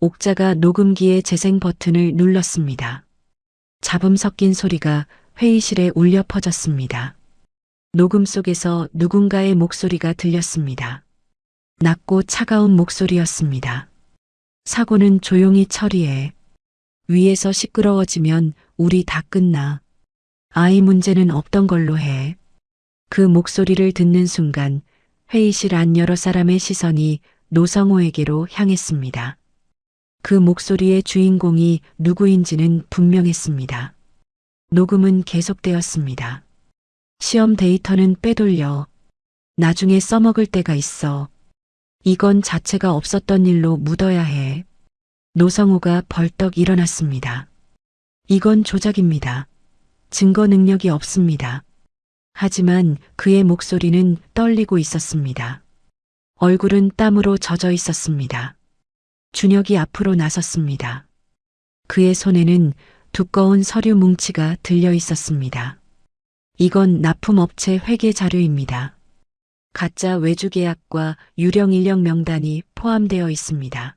옥자가 녹음기의 재생 버튼을 눌렀습니다. 잡음 섞인 소리가 회의실에 울려 퍼졌습니다. 녹음 속에서 누군가의 목소리가 들렸습니다. 낮고 차가운 목소리였습니다. 사고는 조용히 처리해. 위에서 시끄러워지면 우리 다 끝나. 아이 문제는 없던 걸로 해. 그 목소리를 듣는 순간 회의실 안 여러 사람의 시선이 노성우에게로 향했습니다. 그 목소리의 주인공이 누구인지는 분명했습니다. 녹음은 계속되었습니다. 시험 데이터는 빼돌려. 나중에 써먹을 때가 있어. 이건 자체가 없었던 일로 묻어야 해. 노성우가 벌떡 일어났습니다. 이건 조작입니다. 증거 능력이 없습니다. 하지만 그의 목소리는 떨리고 있었습니다. 얼굴은 땀으로 젖어 있었습니다. 준혁이 앞으로 나섰습니다. 그의 손에는 두꺼운 서류 뭉치가 들려 있었습니다. 이건 납품업체 회계 자료입니다. 가짜 외주 계약과 유령 인력 명단이 포함되어 있습니다.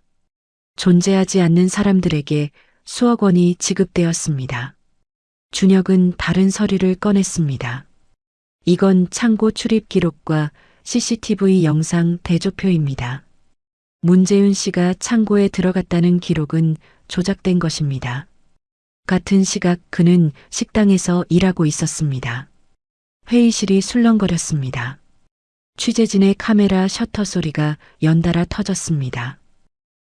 존재하지 않는 사람들에게 수억 원이 지급되었습니다. 준혁은 다른 서류를 꺼냈습니다. 이건 창고 출입 기록과 CCTV 영상 대조표입니다. 문재윤 씨가 창고에 들어갔다는 기록은 조작된 것입니다. 같은 시각 그는 식당에서 일하고 있었습니다. 회의실이 술렁거렸습니다. 취재진의 카메라 셔터 소리가 연달아 터졌습니다.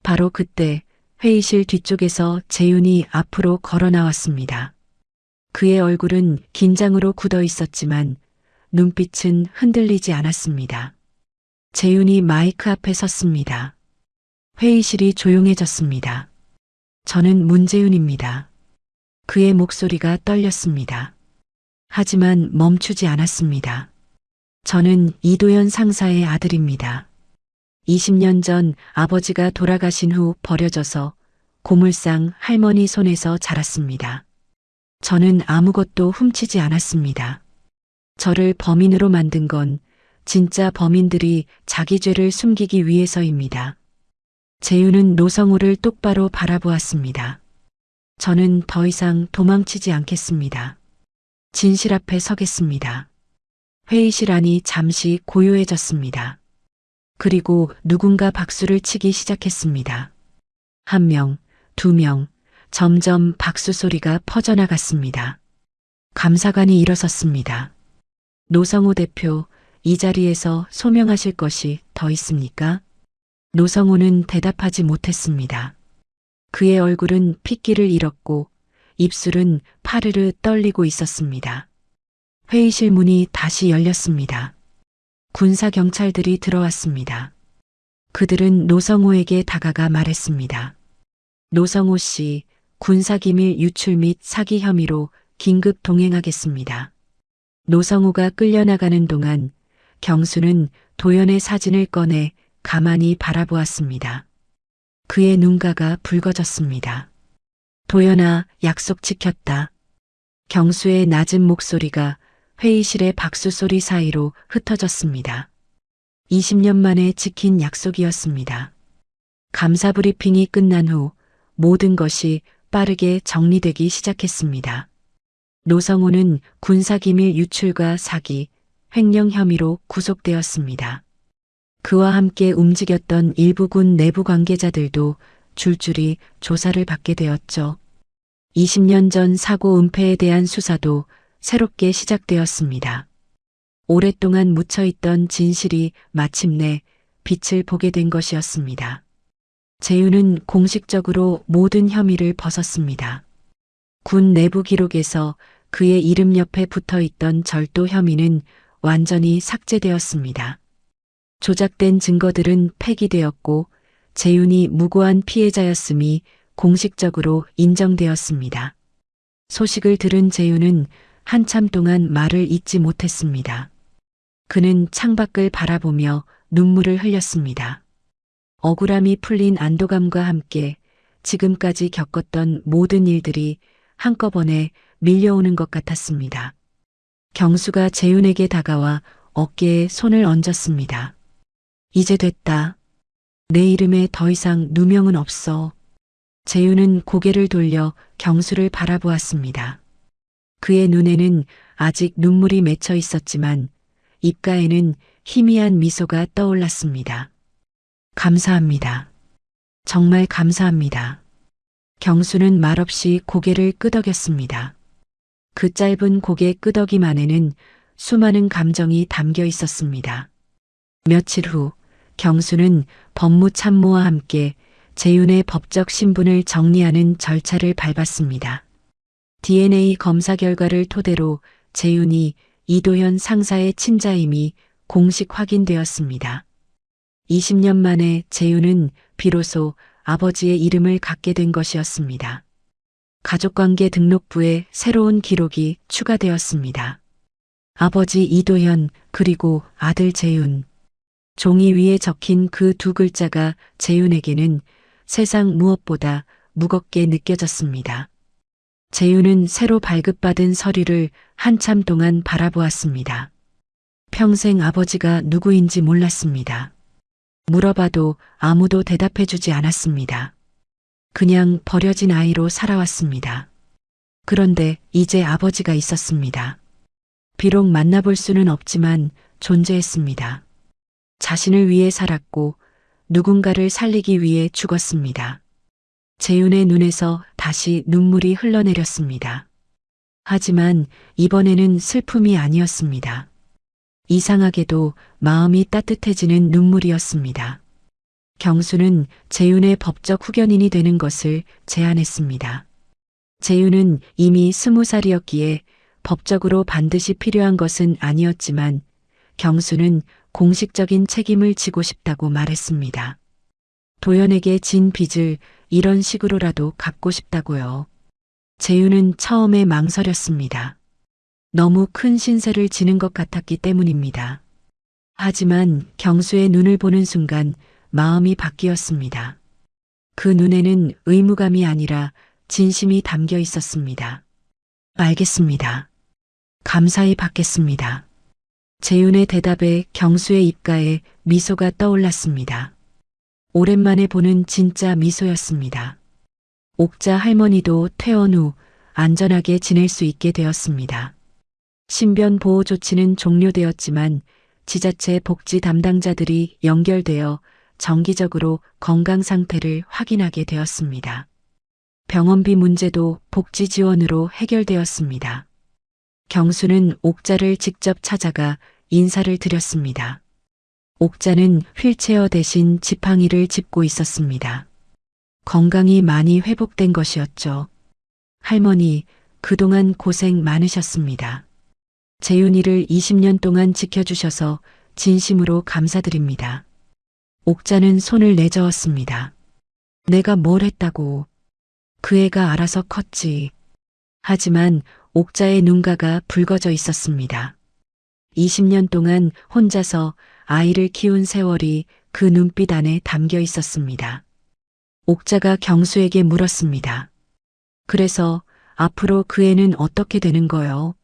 바로 그때 회의실 뒤쪽에서 재윤이 앞으로 걸어 나왔습니다. 그의 얼굴은 긴장으로 굳어 있었지만 눈빛은 흔들리지 않았습니다. 재윤이 마이크 앞에 섰습니다. 회의실이 조용해졌습니다. 저는 문재윤입니다. 그의 목소리가 떨렸습니다. 하지만 멈추지 않았습니다. 저는 이도현 상사의 아들입니다. 20년 전 아버지가 돌아가신 후 버려져서 고물상 할머니 손에서 자랐습니다. 저는 아무것도 훔치지 않았습니다. 저를 범인으로 만든 건 진짜 범인들이 자기 죄를 숨기기 위해서입니다. 재윤은 노성우를 똑바로 바라보았습니다. 저는 더 이상 도망치지 않겠습니다. 진실 앞에 서겠습니다. 회의실 안이 잠시 고요해졌습니다. 그리고 누군가 박수를 치기 시작했습니다. 1명, 2명, 점점 박수 소리가 퍼져나갔습니다. 감사관이 일어섰습니다. 노성우 대표, 이 자리에서 소명하실 것이 더 있습니까? 노성우는 대답하지 못했습니다. 그의 얼굴은 핏기를 잃었고 입술은 파르르 떨리고 있었습니다. 회의실 문이 다시 열렸습니다. 군사 경찰들이 들어왔습니다. 그들은 노성우에게 다가가 말했습니다. 노성우 씨, 군사기밀 유출 및 사기 혐의로 긴급 동행하겠습니다. 노성우가 끌려나가는 동안 경수는 도연의 사진을 꺼내 가만히 바라보았습니다. 그의 눈가가 붉어졌습니다. 도연아, 약속 지켰다. 경수의 낮은 목소리가 회의실의 박수 소리 사이로 흩어졌습니다. 20년 만에 지킨 약속이었습니다. 감사 브리핑이 끝난 후 모든 것이 빠르게 정리되기 시작했습니다. 노성우는 군사기밀 유출과 사기, 횡령 혐의로 구속되었습니다. 그와 함께 움직였던 일부 군 내부 관계자들도 줄줄이 조사를 받게 되었죠. 20년 전 사고 은폐에 대한 수사도 새롭게 시작되었습니다. 오랫동안 묻혀있던 진실이 마침내 빛을 보게 된 것이었습니다. 재윤은 공식적으로 모든 혐의를 벗었습니다. 군 내부 기록에서 그의 이름 옆에 붙어있던 절도 혐의는 완전히 삭제되었습니다. 조작된 증거들은 폐기되었고 재윤이 무고한 피해자였음이 공식적으로 인정되었습니다. 소식을 들은 재윤은 한참 동안 말을 잇지 못했습니다. 그는 창밖을 바라보며 눈물을 흘렸습니다. 억울함이 풀린 안도감과 함께 지금까지 겪었던 모든 일들이 한꺼번에 밀려오는 것 같았습니다. 경수가 재윤에게 다가와 어깨에 손을 얹었습니다. 이제 됐다. 내 이름에 더 이상 누명은 없어. 재윤은 고개를 돌려 경수를 바라보았습니다. 그의 눈에는 아직 눈물이 맺혀 있었지만 입가에는 희미한 미소가 떠올랐습니다. 감사합니다. 정말 감사합니다. 경수는 말없이 고개를 끄덕였습니다. 그 짧은 고개 끄덕임 안에는 수많은 감정이 담겨 있었습니다. 며칠 후 경수는 법무참모와 함께 재윤의 법적 신분을 정리하는 절차를 밟았습니다. DNA 검사 결과를 토대로 재윤이 이도현 상사의 친자임이 공식 확인되었습니다. 20년 만에 재윤은 비로소 아버지의 이름을 갖게 된 것이었습니다. 가족관계 등록부에 새로운 기록이 추가되었습니다. 아버지 이도현 그리고 아들 재윤. 종이 위에 적힌 그 두 글자가 재윤에게는 세상 무엇보다 무겁게 느껴졌습니다. 재윤은 새로 발급받은 서류를 한참 동안 바라보았습니다. 평생 아버지가 누구인지 몰랐습니다. 물어봐도 아무도 대답해주지 않았습니다. 그냥 버려진 아이로 살아왔습니다. 그런데 이제 아버지가 있었습니다. 비록 만나볼 수는 없지만 존재했습니다. 자신을 위해 살았고 누군가를 살리기 위해 죽었습니다. 재윤의 눈에서 다시 눈물이 흘러내렸습니다. 하지만 이번에는 슬픔이 아니었습니다. 이상하게도 마음이 따뜻해지는 눈물이었습니다. 경수는 재윤의 법적 후견인이 되는 것을 제안했습니다. 재윤은 이미 20살이었기에 법적으로 반드시 필요한 것은 아니었지만 경수는 공식적인 책임을 지고 싶다고 말했습니다. 도연에게 진 빚을 이런 식으로라도 갚고 싶다고요. 재윤은 처음에 망설였습니다. 너무 큰 신세를 지는 것 같았기 때문입니다. 하지만 경수의 눈을 보는 순간 마음이 바뀌었습니다. 그 눈에는 의무감이 아니라 진심이 담겨 있었습니다. 알겠습니다. 감사히 받겠습니다. 재윤의 대답에 경수의 입가에 미소가 떠올랐습니다. 오랜만에 보는 진짜 미소였습니다. 옥자 할머니도 퇴원 후 안전하게 지낼 수 있게 되었습니다. 신변 보호 조치는 종료되었지만 지자체 복지 담당자들이 연결되어 정기적으로 건강 상태를 확인하게 되었습니다. 병원비 문제도 복지 지원으로 해결되었습니다. 경수는 옥자를 직접 찾아가 인사를 드렸습니다. 옥자는 휠체어 대신 지팡이를 짚고 있었습니다. 건강이 많이 회복된 것이었죠. 할머니, 그동안 고생 많으셨습니다. 재윤이를 20년 동안 지켜주셔서 진심으로 감사드립니다. 옥자는 손을 내저었습니다. 내가 뭘 했다고. 그 애가 알아서 컸지. 하지만 옥자의 눈가가 붉어져 있었습니다. 20년 동안 혼자서 아이를 키운 세월이 그 눈빛 안에 담겨 있었습니다. 옥자가 경수에게 물었습니다. 그래서 앞으로 그 애는 어떻게 되는 거요?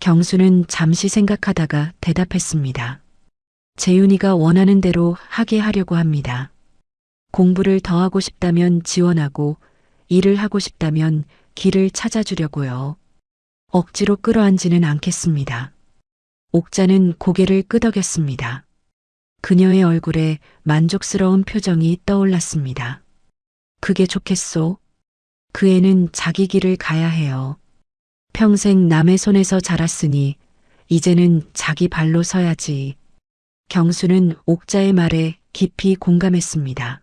경수는 잠시 생각하다가 대답했습니다. 재윤이가 원하는 대로 하게 하려고 합니다. 공부를 더 하고 싶다면 지원하고 일을 하고 싶다면 길을 찾아주려고요. 억지로 끌어안지는 않겠습니다. 옥자는 고개를 끄덕였습니다. 그녀의 얼굴에 만족스러운 표정이 떠올랐습니다. 그게 좋겠소? 그 애는 자기 길을 가야 해요. 평생 남의 손에서 자랐으니 이제는 자기 발로 서야지. 경수는 옥자의 말에 깊이 공감했습니다.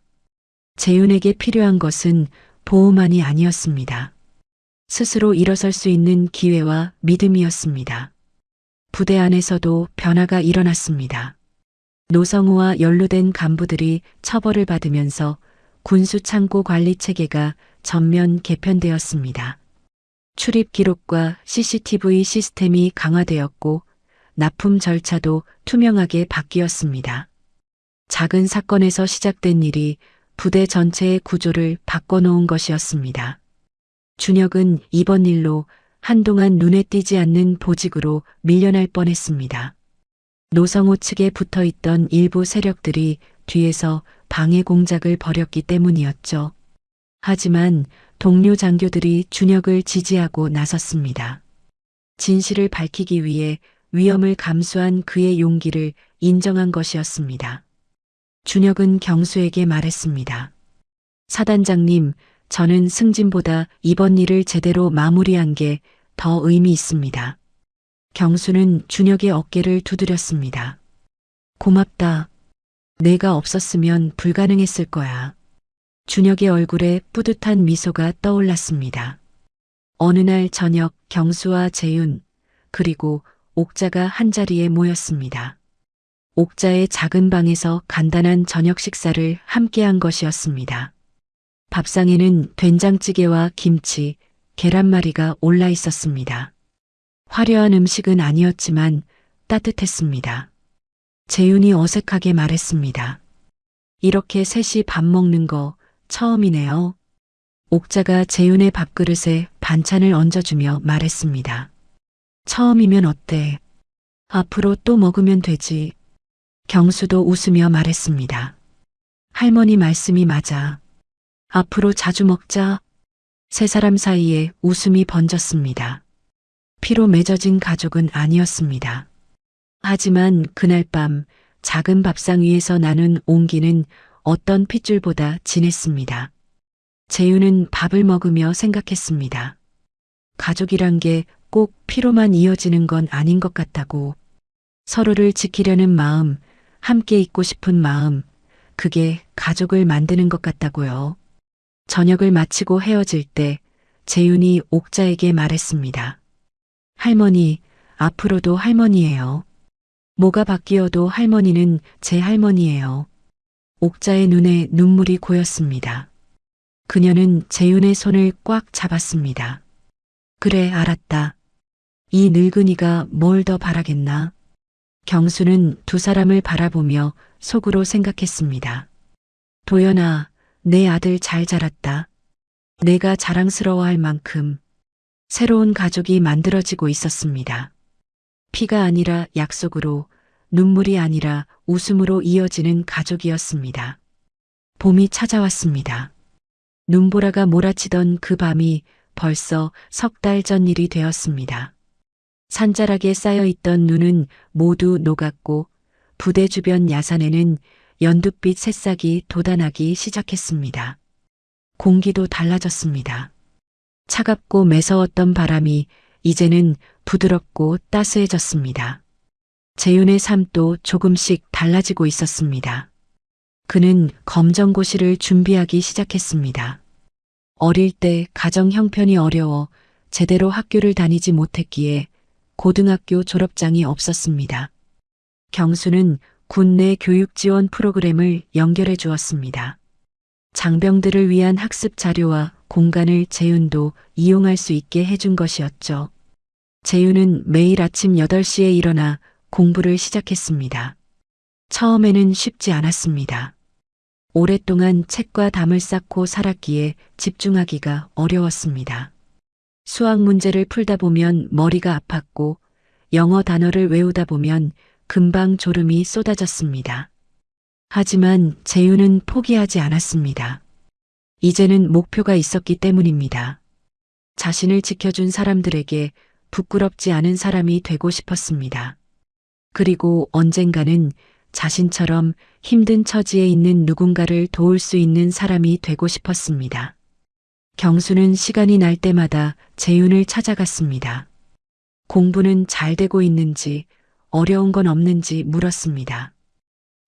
재윤에게 필요한 것은 보호만이 아니었습니다. 스스로 일어설 수 있는 기회와 믿음이었습니다. 부대 안에서도 변화가 일어났습니다. 노성우와 연루된 간부들이 처벌을 받으면서 군수창고 관리 체계가 전면 개편되었습니다. 출입 기록과 CCTV 시스템이 강화되었고 납품 절차도 투명하게 바뀌었습니다. 작은 사건에서 시작된 일이 부대 전체의 구조를 바꿔놓은 것이었습니다. 준혁은 이번 일로 한동안 눈에 띄지 않는 보직으로 밀려날 뻔했습니다. 노성호 측에 붙어있던 일부 세력들이 뒤에서 방해 공작을 벌였기 때문이었죠. 하지만 동료 장교들이 준혁을 지지하고 나섰습니다. 진실을 밝히기 위해 위험을 감수한 그의 용기를 인정한 것이었습니다. 준혁은 경수에게 말했습니다. 사단장님, 저는 승진보다 이번 일을 제대로 마무리한 게 더 의미 있습니다. 경수는 준혁의 어깨를 두드렸습니다. 고맙다. 내가 없었으면 불가능했을 거야. 준혁의 얼굴에 뿌듯한 미소가 떠올랐습니다. 어느 날 저녁 경수와 재윤 그리고 옥자가 한자리에 모였습니다. 옥자의 작은 방에서 간단한 저녁 식사를 함께한 것이었습니다. 밥상에는 된장찌개와 김치, 계란말이가 올라 있었습니다. 화려한 음식은 아니었지만 따뜻했습니다. 재윤이 어색하게 말했습니다. 이렇게 셋이 밥 먹는 거 처음이네요. 옥자가 재윤의 밥그릇에 반찬을 얹어주며 말했습니다. 처음이면 어때? 앞으로 또 먹으면 되지. 경수도 웃으며 말했습니다. 할머니 말씀이 맞아. 앞으로 자주 먹자. 세 사람 사이에 웃음이 번졌습니다. 피로 맺어진 가족은 아니었습니다. 하지만 그날 밤 작은 밥상 위에서 나눈 온기는 어떤 핏줄보다 진했습니다. 재윤은 밥을 먹으며 생각했습니다. 가족이란 게 꼭 피로만 이어지는 건 아닌 것 같다고. 서로를 지키려는 마음, 함께 있고 싶은 마음, 그게 가족을 만드는 것 같다고요. 저녁을 마치고 헤어질 때 재윤이 옥자에게 말했습니다. 할머니, 앞으로도 할머니예요. 뭐가 바뀌어도 할머니는 제 할머니예요. 옥자의 눈에 눈물이 고였습니다. 그녀는 재윤의 손을 꽉 잡았습니다. 그래, 알았다. 이 늙은이가 뭘 더 바라겠나? 경수는 두 사람을 바라보며 속으로 생각했습니다. 도연아, 내 아들 잘 자랐다. 내가 자랑스러워할 만큼 새로운 가족이 만들어지고 있었습니다. 피가 아니라 약속으로, 눈물이 아니라 웃음으로 이어지는 가족이었습니다. 봄이 찾아왔습니다. 눈보라가 몰아치던 그 밤이 벌써 석 달 전 일이 되었습니다. 산자락에 쌓여있던 눈은 모두 녹았고 부대 주변 야산에는 연두빛 새싹이 돋아나기 시작했습니다. 공기도 달라졌습니다. 차갑고 매서웠던 바람이 이제는 부드럽고 따스해졌습니다. 재윤의 삶도 조금씩 달라지고 있었습니다. 그는 검정고시를 준비하기 시작했습니다. 어릴 때 가정 형편이 어려워 제대로 학교를 다니지 못했기에 고등학교 졸업장이 없었습니다. 경수는 군내 교육 지원 프로그램을 연결해 주었습니다. 장병들을 위한 학습 자료와 공간을 재윤도 이용할 수 있게 해준 것이었죠. 재윤은 매일 아침 8시에 일어나 공부를 시작했습니다. 처음에는 쉽지 않았습니다. 오랫동안 책과 담을 쌓고 살았기에 집중하기가 어려웠습니다. 수학 문제를 풀다 보면 머리가 아팠고 영어 단어를 외우다 보면 금방 졸음이 쏟아졌습니다. 하지만 재윤은 포기하지 않았습니다. 이제는 목표가 있었기 때문입니다. 자신을 지켜준 사람들에게 부끄럽지 않은 사람이 되고 싶었습니다. 그리고 언젠가는 자신처럼 힘든 처지에 있는 누군가를 도울 수 있는 사람이 되고 싶었습니다. 경수는 시간이 날 때마다 재윤을 찾아갔습니다. 공부는 잘 되고 있는지, 어려운 건 없는지 물었습니다.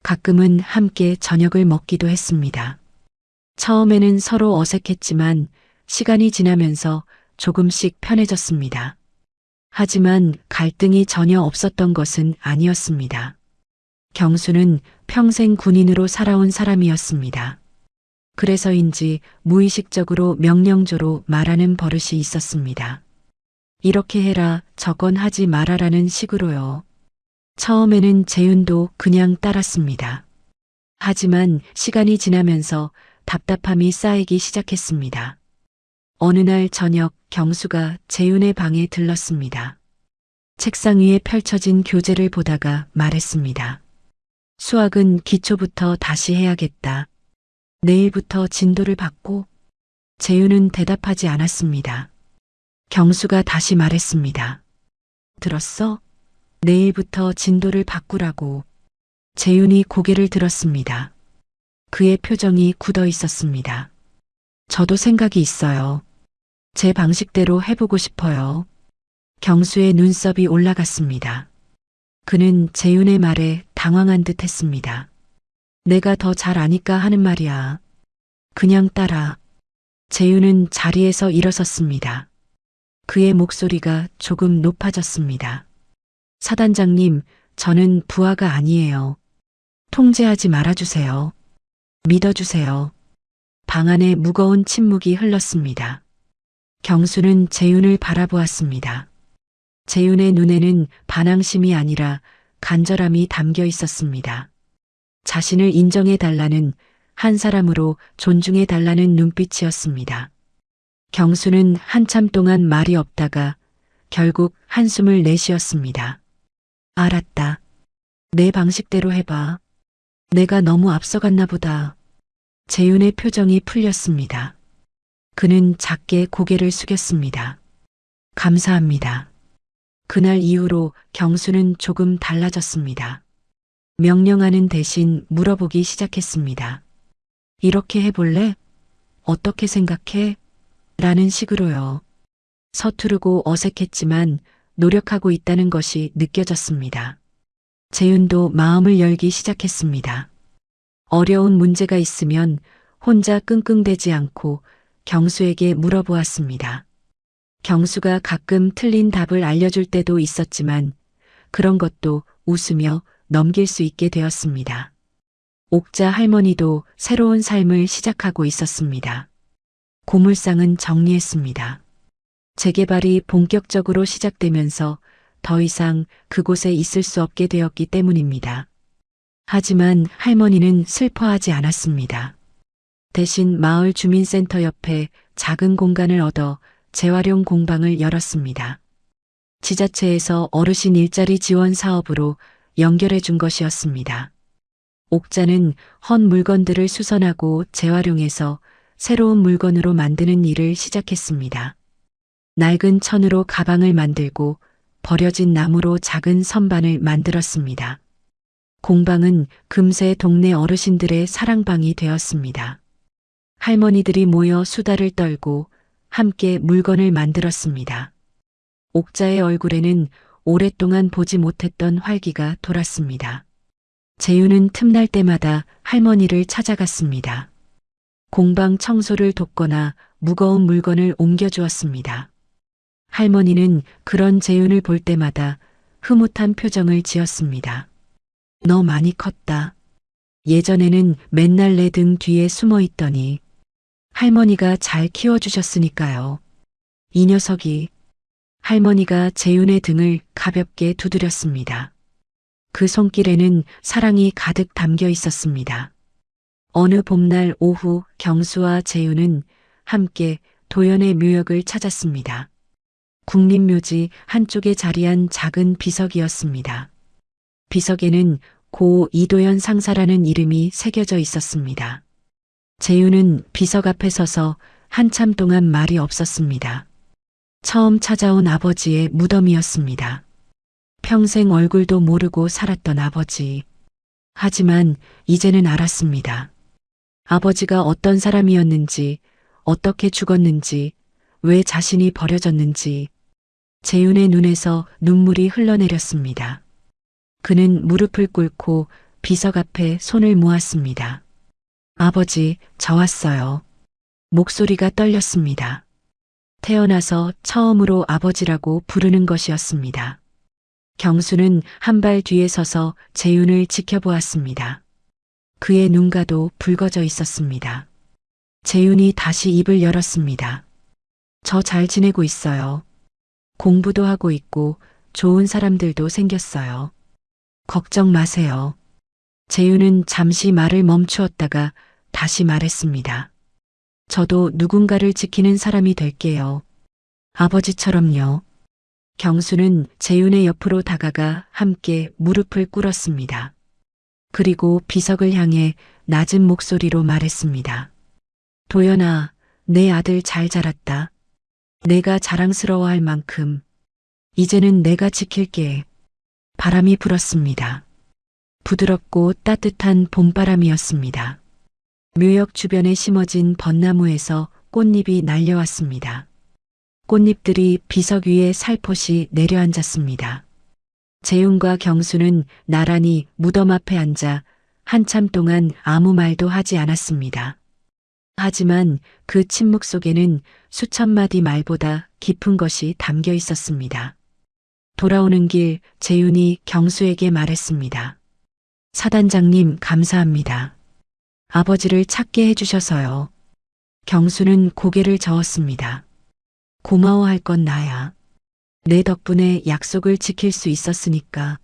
가끔은 함께 저녁을 먹기도 했습니다. 처음에는 서로 어색했지만 시간이 지나면서 조금씩 편해졌습니다. 하지만 갈등이 전혀 없었던 것은 아니었습니다. 경수는 평생 군인으로 살아온 사람이었습니다. 그래서인지 무의식적으로 명령조로 말하는 버릇이 있었습니다. 이렇게 해라, 저건 하지 말아라는 식으로요. 처음에는 재윤도 그냥 따랐습니다. 하지만 시간이 지나면서 답답함이 쌓이기 시작했습니다. 어느 날 저녁 경수가 재윤의 방에 들렀습니다. 책상 위에 펼쳐진 교재를 보다가 말했습니다. 수학은 기초부터 다시 해야겠다. 내일부터 진도를 받고. 재윤은 대답하지 않았습니다. 경수가 다시 말했습니다. 들었어? 내일부터 진도를 바꾸라고. 재윤이 고개를 들었습니다. 그의 표정이 굳어 있었습니다. 저도 생각이 있어요. 제 방식대로 해보고 싶어요. 경수의 눈썹이 올라갔습니다. 그는 재윤의 말에 당황한 듯 했습니다. 내가 더 잘 아니까 하는 말이야. 그냥 따라. 재윤은 자리에서 일어섰습니다. 그의 목소리가 조금 높아졌습니다. 사단장님, 저는 부하가 아니에요. 통제하지 말아주세요. 믿어주세요. 방 안에 무거운 침묵이 흘렀습니다. 경수는 재윤을 바라보았습니다. 재윤의 눈에는 반항심이 아니라 간절함이 담겨 있었습니다. 자신을 인정해 달라는, 한 사람으로 존중해 달라는 눈빛이었습니다. 경수는 한참 동안 말이 없다가 결국 한숨을 내쉬었습니다. 알았다. 내 방식대로 해봐. 내가 너무 앞서갔나 보다. 재윤의 표정이 풀렸습니다. 그는 작게 고개를 숙였습니다. 감사합니다. 그날 이후로 경수는 조금 달라졌습니다. 명령하는 대신 물어보기 시작했습니다. 이렇게 해볼래? 어떻게 생각해? 라는 식으로요. 서투르고 어색했지만 노력하고 있다는 것이 느껴졌습니다. 재윤도 마음을 열기 시작했습니다. 어려운 문제가 있으면 혼자 끙끙대지 않고 경수에게 물어보았습니다. 경수가 가끔 틀린 답을 알려줄 때도 있었지만 그런 것도 웃으며 넘길 수 있게 되었습니다. 옥자 할머니도 새로운 삶을 시작하고 있었습니다. 고물상은 정리했습니다. 재개발이 본격적으로 시작되면서 더 이상 그곳에 있을 수 없게 되었기 때문입니다. 하지만 할머니는 슬퍼하지 않았습니다. 대신 마을 주민센터 옆에 작은 공간을 얻어 재활용 공방을 열었습니다. 지자체에서 어르신 일자리 지원 사업으로 연결해 준 것이었습니다. 옥자는 헛 물건들을 수선하고 재활용해서 새로운 물건으로 만드는 일을 시작했습니다. 낡은 천으로 가방을 만들고 버려진 나무로 작은 선반을 만들었습니다. 공방은 금세 동네 어르신들의 사랑방이 되었습니다. 할머니들이 모여 수다를 떨고 함께 물건을 만들었습니다. 옥자의 얼굴에는 오랫동안 보지 못했던 활기가 돌았습니다. 재윤은 틈날 때마다 할머니를 찾아갔습니다. 공방 청소를 돕거나 무거운 물건을 옮겨주었습니다. 할머니는 그런 재윤을 볼 때마다 흐뭇한 표정을 지었습니다. 너 많이 컸다. 예전에는 맨날 내 등 뒤에 숨어 있더니 할머니가 잘 키워주셨으니까요. 이 녀석이. 할머니가 재윤의 등을 가볍게 두드렸습니다. 그 손길에는 사랑이 가득 담겨 있었습니다. 어느 봄날 오후 경수와 재윤은 함께 도연의 묘역을 찾았습니다. 국립묘지 한쪽에 자리한 작은 비석이었습니다. 비석에는 고 이도연 상사라는 이름이 새겨져 있었습니다. 재윤은 비석 앞에 서서 한참 동안 말이 없었습니다. 처음 찾아온 아버지의 무덤이었습니다. 평생 얼굴도 모르고 살았던 아버지. 하지만 이제는 알았습니다. 아버지가 어떤 사람이었는지, 어떻게 죽었는지, 왜 자신이 버려졌는지. 재윤의 눈에서 눈물이 흘러내렸습니다. 그는 무릎을 꿇고 비석 앞에 손을 모았습니다. 아버지, 저 왔어요. 목소리가 떨렸습니다. 태어나서 처음으로 아버지라고 부르는 것이었습니다. 경수는 한 발 뒤에 서서 재윤을 지켜보았습니다. 그의 눈가도 붉어져 있었습니다. 재윤이 다시 입을 열었습니다. 저 잘 지내고 있어요. 공부도 하고 있고 좋은 사람들도 생겼어요. 걱정 마세요. 재윤은 잠시 말을 멈추었다가 다시 말했습니다. 저도 누군가를 지키는 사람이 될게요. 아버지처럼요. 경수는 재윤의 옆으로 다가가 함께 무릎을 꿇었습니다. 그리고 비석을 향해 낮은 목소리로 말했습니다. 도연아, 내 아들 잘 자랐다. 내가 자랑스러워할 만큼. 이제는 내가 지킬게. 바람이 불었습니다. 부드럽고 따뜻한 봄바람이었습니다. 묘역 주변에 심어진 벚나무에서 꽃잎이 날려왔습니다. 꽃잎들이 비석 위에 살포시 내려앉았습니다. 재윤과 경수는 나란히 무덤 앞에 앉아 한참 동안 아무 말도 하지 않았습니다. 하지만 그 침묵 속에는 수천 마디 말보다 깊은 것이 담겨 있었습니다. 돌아오는 길 재윤이 경수에게 말했습니다. 사단장님 감사합니다. 아버지를 찾게 해주셔서요. 경수는 고개를 저었습니다. 고마워할 건 나야. 내 덕분에 약속을 지킬 수 있었으니까.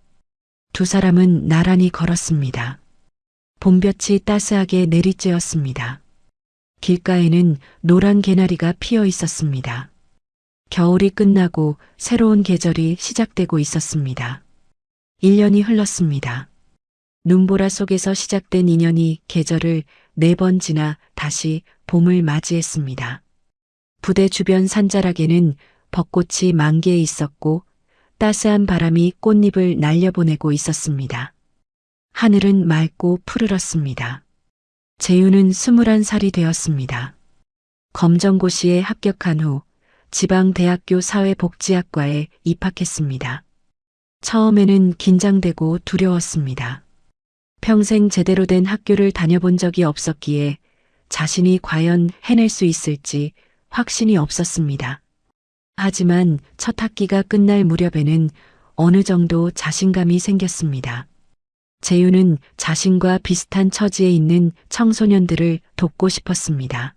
두 사람은 나란히 걸었습니다. 봄볕이 따스하게 내리쬐었습니다. 길가에는 노란 개나리가 피어 있었습니다. 겨울이 끝나고 새로운 계절이 시작되고 있었습니다. 1년이 흘렀습니다. 눈보라 속에서 시작된 인연이 계절을 4번 지나 다시 봄을 맞이했습니다. 부대 주변 산자락에는 벚꽃이 만개해 있었고 따스한 바람이 꽃잎을 날려보내고 있었습니다. 하늘은 맑고 푸르렀습니다. 재윤은 21살이 되었습니다. 검정고시에 합격한 후 지방대학교 사회복지학과에 입학했습니다. 처음에는 긴장되고 두려웠습니다. 평생 제대로 된 학교를 다녀본 적이 없었기에 자신이 과연 해낼 수 있을지 확신이 없었습니다. 하지만 첫 학기가 끝날 무렵에는 어느 정도 자신감이 생겼습니다. 재윤은 자신과 비슷한 처지에 있는 청소년들을 돕고 싶었습니다.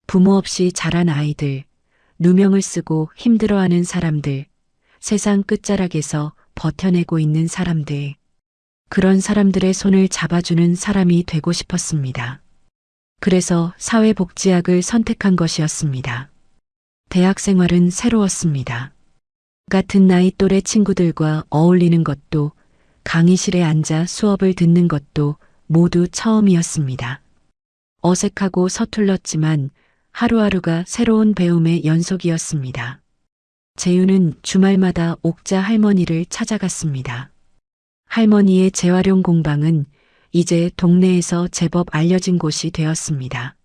부모 없이 자란 아이들, 누명을 쓰고 힘들어하는 사람들, 세상 끝자락에서 버텨내고 있는 사람들, 그런 사람들의 손을 잡아주는 사람이 되고 싶었습니다. 그래서 사회복지학을 선택한 것이었습니다. 대학 생활은 새로웠습니다. 같은 나이 또래 친구들과 어울리는 것도 강의실에 앉아 수업을 듣는 것도 모두 처음이었습니다. 어색하고 서툴렀지만 하루하루가 새로운 배움의 연속이었습니다. 재윤은 주말마다 옥자 할머니를 찾아갔습니다. 할머니의 재활용 공방은 이제 동네에서 제법 알려진 곳이 되었습니다.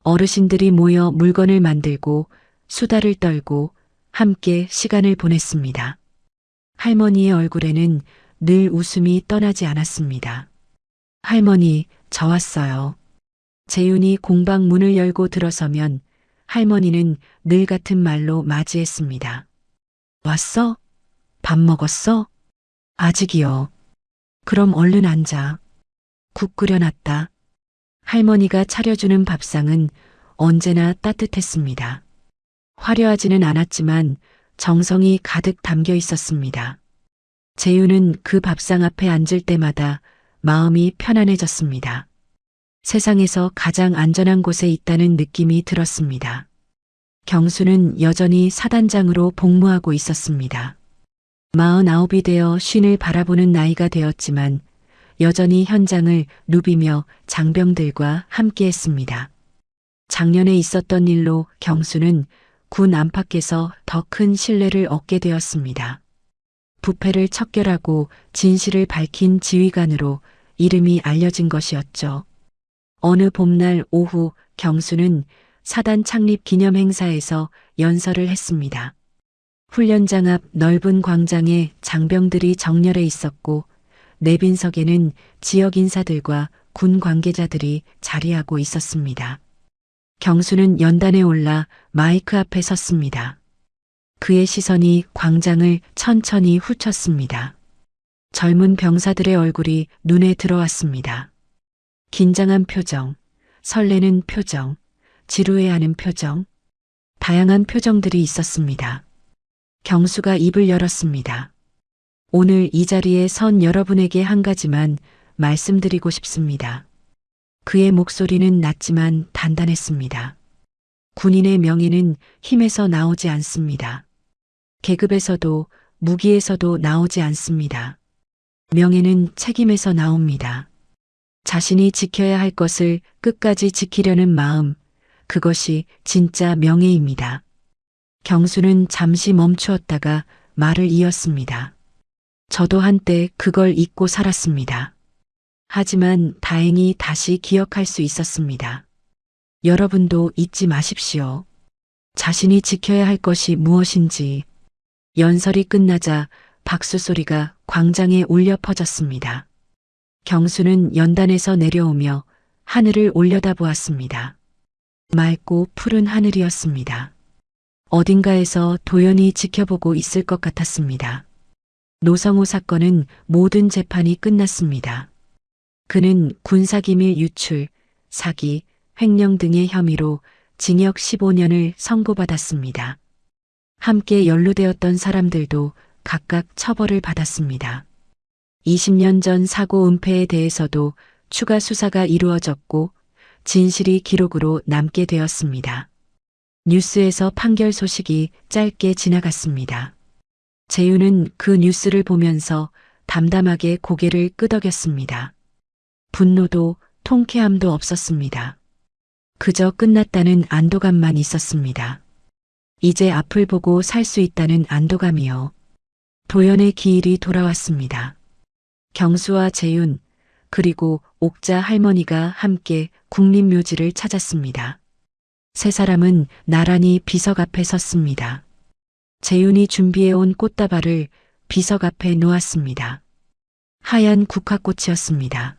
어르신들이 모여 물건을 만들고 수다를 떨고 함께 시간을 보냈습니다. 할머니의 얼굴에는 늘 웃음이 떠나지 않았습니다. 할머니, 저 왔어요. 재윤이 공방 문을 열고 들어서면 할머니는 늘 같은 말로 맞이했습니다. 왔어? 밥 먹었어? 아직이요. 그럼 얼른 앉아. 국 끓여놨다. 할머니가 차려주는 밥상은 언제나 따뜻했습니다. 화려하지는 않았지만 정성이 가득 담겨 있었습니다. 재윤은 그 밥상 앞에 앉을 때마다 마음이 편안해졌습니다. 세상에서 가장 안전한 곳에 있다는 느낌이 들었습니다. 경수는 여전히 사단장으로 복무하고 있었습니다. 49이 되어 쉰을 바라보는 나이가 되었지만 여전히 현장을 누비며 장병들과 함께했습니다. 작년에 있었던 일로 경수는 군 안팎에서 더 큰 신뢰를 얻게 되었습니다. 부패를 척결하고 진실을 밝힌 지휘관으로 이름이 알려진 것이었죠. 어느 봄날 오후 경수는 사단 창립 기념 행사에서 연설을 했습니다. 훈련장 앞 넓은 광장에 장병들이 정렬해 있었고 내빈석에는 지역 인사들과 군 관계자들이 자리하고 있었습니다. 경수는 연단에 올라 마이크 앞에 섰습니다. 그의 시선이 광장을 천천히 훑었습니다. 젊은 병사들의 얼굴이 눈에 들어왔습니다. 긴장한 표정, 설레는 표정, 지루해하는 표정, 다양한 표정들이 있었습니다. 경수가 입을 열었습니다. 오늘 이 자리에 선 여러분에게 한 가지만 말씀드리고 싶습니다. 그의 목소리는 낮지만 단단했습니다. 군인의 명예는 힘에서 나오지 않습니다. 계급에서도 무기에서도 나오지 않습니다. 명예는 책임에서 나옵니다. 자신이 지켜야 할 것을 끝까지 지키려는 마음, 그것이 진짜 명예입니다. 경수는 잠시 멈추었다가 말을 이었습니다. 저도 한때 그걸 잊고 살았습니다. 하지만 다행히 다시 기억할 수 있었습니다. 여러분도 잊지 마십시오. 자신이 지켜야 할 것이 무엇인지. 연설이 끝나자 박수 소리가 광장에 울려 퍼졌습니다. 경수는 연단에서 내려오며 하늘을 올려다보았습니다. 맑고 푸른 하늘이었습니다. 어딘가에서 도연히 지켜보고 있을 것 같았습니다. 노성호 사건은 모든 재판이 끝났습니다. 그는 군사기밀 유출, 사기, 횡령 등의 혐의로 징역 15년을 선고받았습니다. 함께 연루되었던 사람들도 각각 처벌을 받았습니다. 20년 전 사고 은폐에 대해서도 추가 수사가 이루어졌고 진실이 기록으로 남게 되었습니다. 뉴스에서 판결 소식이 짧게 지나갔습니다. 재윤은 그 뉴스를 보면서 담담하게 고개를 끄덕였습니다. 분노도 통쾌함도 없었습니다. 그저 끝났다는 안도감만 있었습니다. 이제 앞을 보고 살 수 있다는 안도감이요. 도연의 기일이 돌아왔습니다. 경수와 재윤, 그리고 옥자 할머니가 함께 국립묘지를 찾았습니다. 세 사람은 나란히 비석 앞에 섰습니다. 재윤이 준비해온 꽃다발을 비석 앞에 놓았습니다. 하얀 국화꽃이었습니다.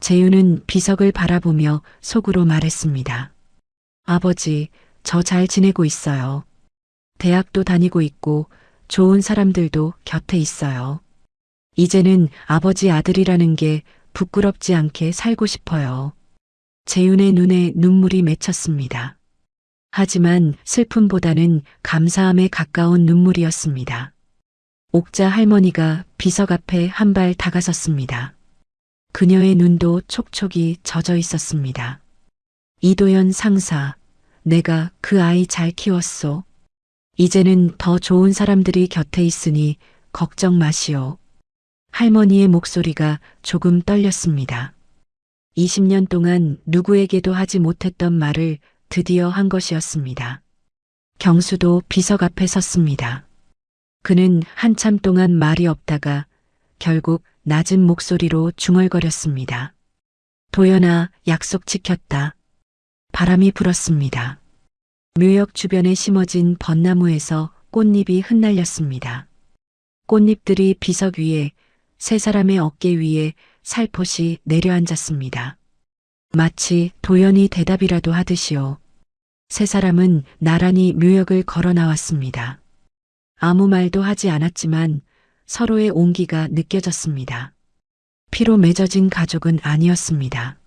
재윤은 비석을 바라보며 속으로 말했습니다. 아버지, 저 잘 지내고 있어요. 대학도 다니고 있고 좋은 사람들도 곁에 있어요. 이제는 아버지 아들이라는 게 부끄럽지 않게 살고 싶어요. 재윤의 눈에 눈물이 맺혔습니다. 하지만 슬픔보다는 감사함에 가까운 눈물이었습니다. 옥자 할머니가 비석 앞에 한 발 다가섰습니다. 그녀의 눈도 촉촉이 젖어 있었습니다. 이도연 상사, 내가 그 아이 잘 키웠소. 이제는 더 좋은 사람들이 곁에 있으니 걱정 마시오. 할머니의 목소리가 조금 떨렸습니다. 20년 동안 누구에게도 하지 못했던 말을 드디어 한 것이었습니다. 경수도 비석 앞에 섰습니다. 그는 한참 동안 말이 없다가 결국 낮은 목소리로 중얼거렸습니다. 도연아, 약속 지켰다. 바람이 불었습니다. 묘역 주변에 심어진 벚나무에서 꽃잎이 흩날렸습니다. 꽃잎들이 비석 위에, 세 사람의 어깨 위에 살포시 내려앉았습니다. 마치 도연이 대답이라도 하듯이요. 세 사람은 나란히 묘역을 걸어 나왔습니다. 아무 말도 하지 않았지만 서로의 온기가 느껴졌습니다. 피로 맺어진 가족은 아니었습니다.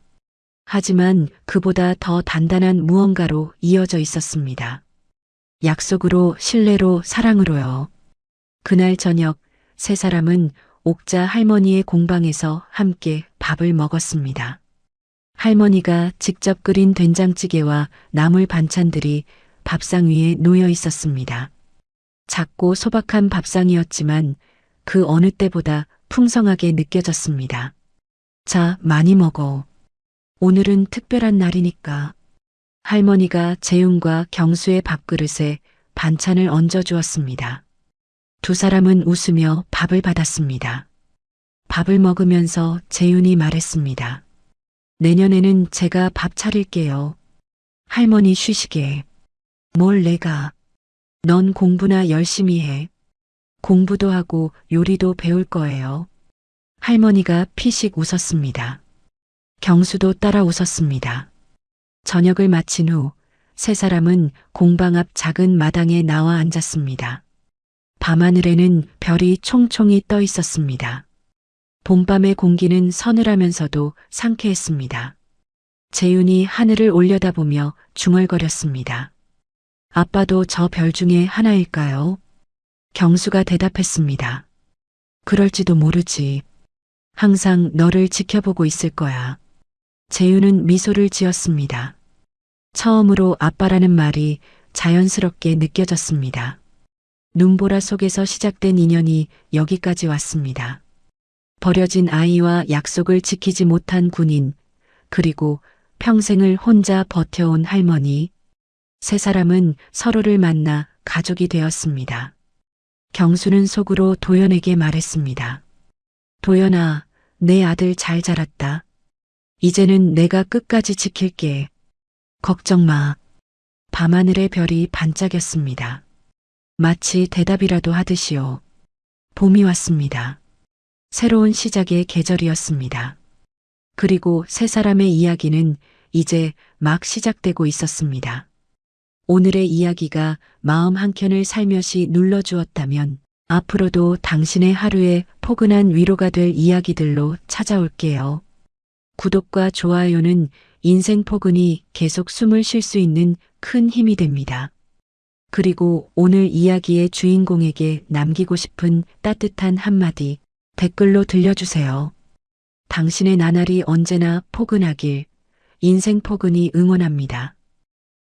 하지만 그보다 더 단단한 무언가로 이어져 있었습니다. 약속으로, 신뢰로, 사랑으로요. 그날 저녁 세 사람은 옥자 할머니의 공방에서 함께 밥을 먹었습니다. 할머니가 직접 끓인 된장찌개와 나물 반찬들이 밥상 위에 놓여 있었습니다. 작고 소박한 밥상이었지만 그 어느 때보다 풍성하게 느껴졌습니다. 자, 많이 먹어. 오늘은 특별한 날이니까. 할머니가 재윤과 경수의 밥그릇에 반찬을 얹어 주었습니다. 두 사람은 웃으며 밥을 받았습니다. 밥을 먹으면서 재윤이 말했습니다. 내년에는 제가 밥 차릴게요. 할머니 쉬시게. 뭘 내가. 넌 공부나 열심히 해. 공부도 하고 요리도 배울 거예요. 할머니가 피식 웃었습니다. 경수도 따라 웃었습니다. 저녁을 마친 후 세 사람은 공방 앞 작은 마당에 나와 앉았습니다. 밤하늘에는 별이 총총히 떠 있었습니다. 봄밤의 공기는 서늘하면서도 상쾌했습니다. 재윤이 하늘을 올려다보며 중얼거렸습니다. 아빠도 저 별 중에 하나일까요? 경수가 대답했습니다. 그럴지도 모르지. 항상 너를 지켜보고 있을 거야. 재윤은 미소를 지었습니다. 처음으로 아빠라는 말이 자연스럽게 느껴졌습니다. 눈보라 속에서 시작된 인연이 여기까지 왔습니다. 버려진 아이와 약속을 지키지 못한 군인, 그리고 평생을 혼자 버텨온 할머니. 세 사람은 서로를 만나 가족이 되었습니다. 경수는 속으로 도연에게 말했습니다. 도연아, 내 아들 잘 자랐다. 이제는 내가 끝까지 지킬게. 걱정 마. 밤하늘의 별이 반짝였습니다. 마치 대답이라도 하듯이요. 봄이 왔습니다. 새로운 시작의 계절이었습니다. 그리고 세 사람의 이야기는 이제 막 시작되고 있었습니다. 오늘의 이야기가 마음 한켠을 살며시 눌러주었다면 앞으로도 당신의 하루에 포근한 위로가 될 이야기들로 찾아올게요. 구독과 좋아요는 인생 포근이 계속 숨을 쉴 수 있는 큰 힘이 됩니다. 그리고 오늘 이야기의 주인공에게 남기고 싶은 따뜻한 한마디 댓글로 들려주세요. 당신의 나날이 언제나 포근하길 인생 포근이 응원합니다.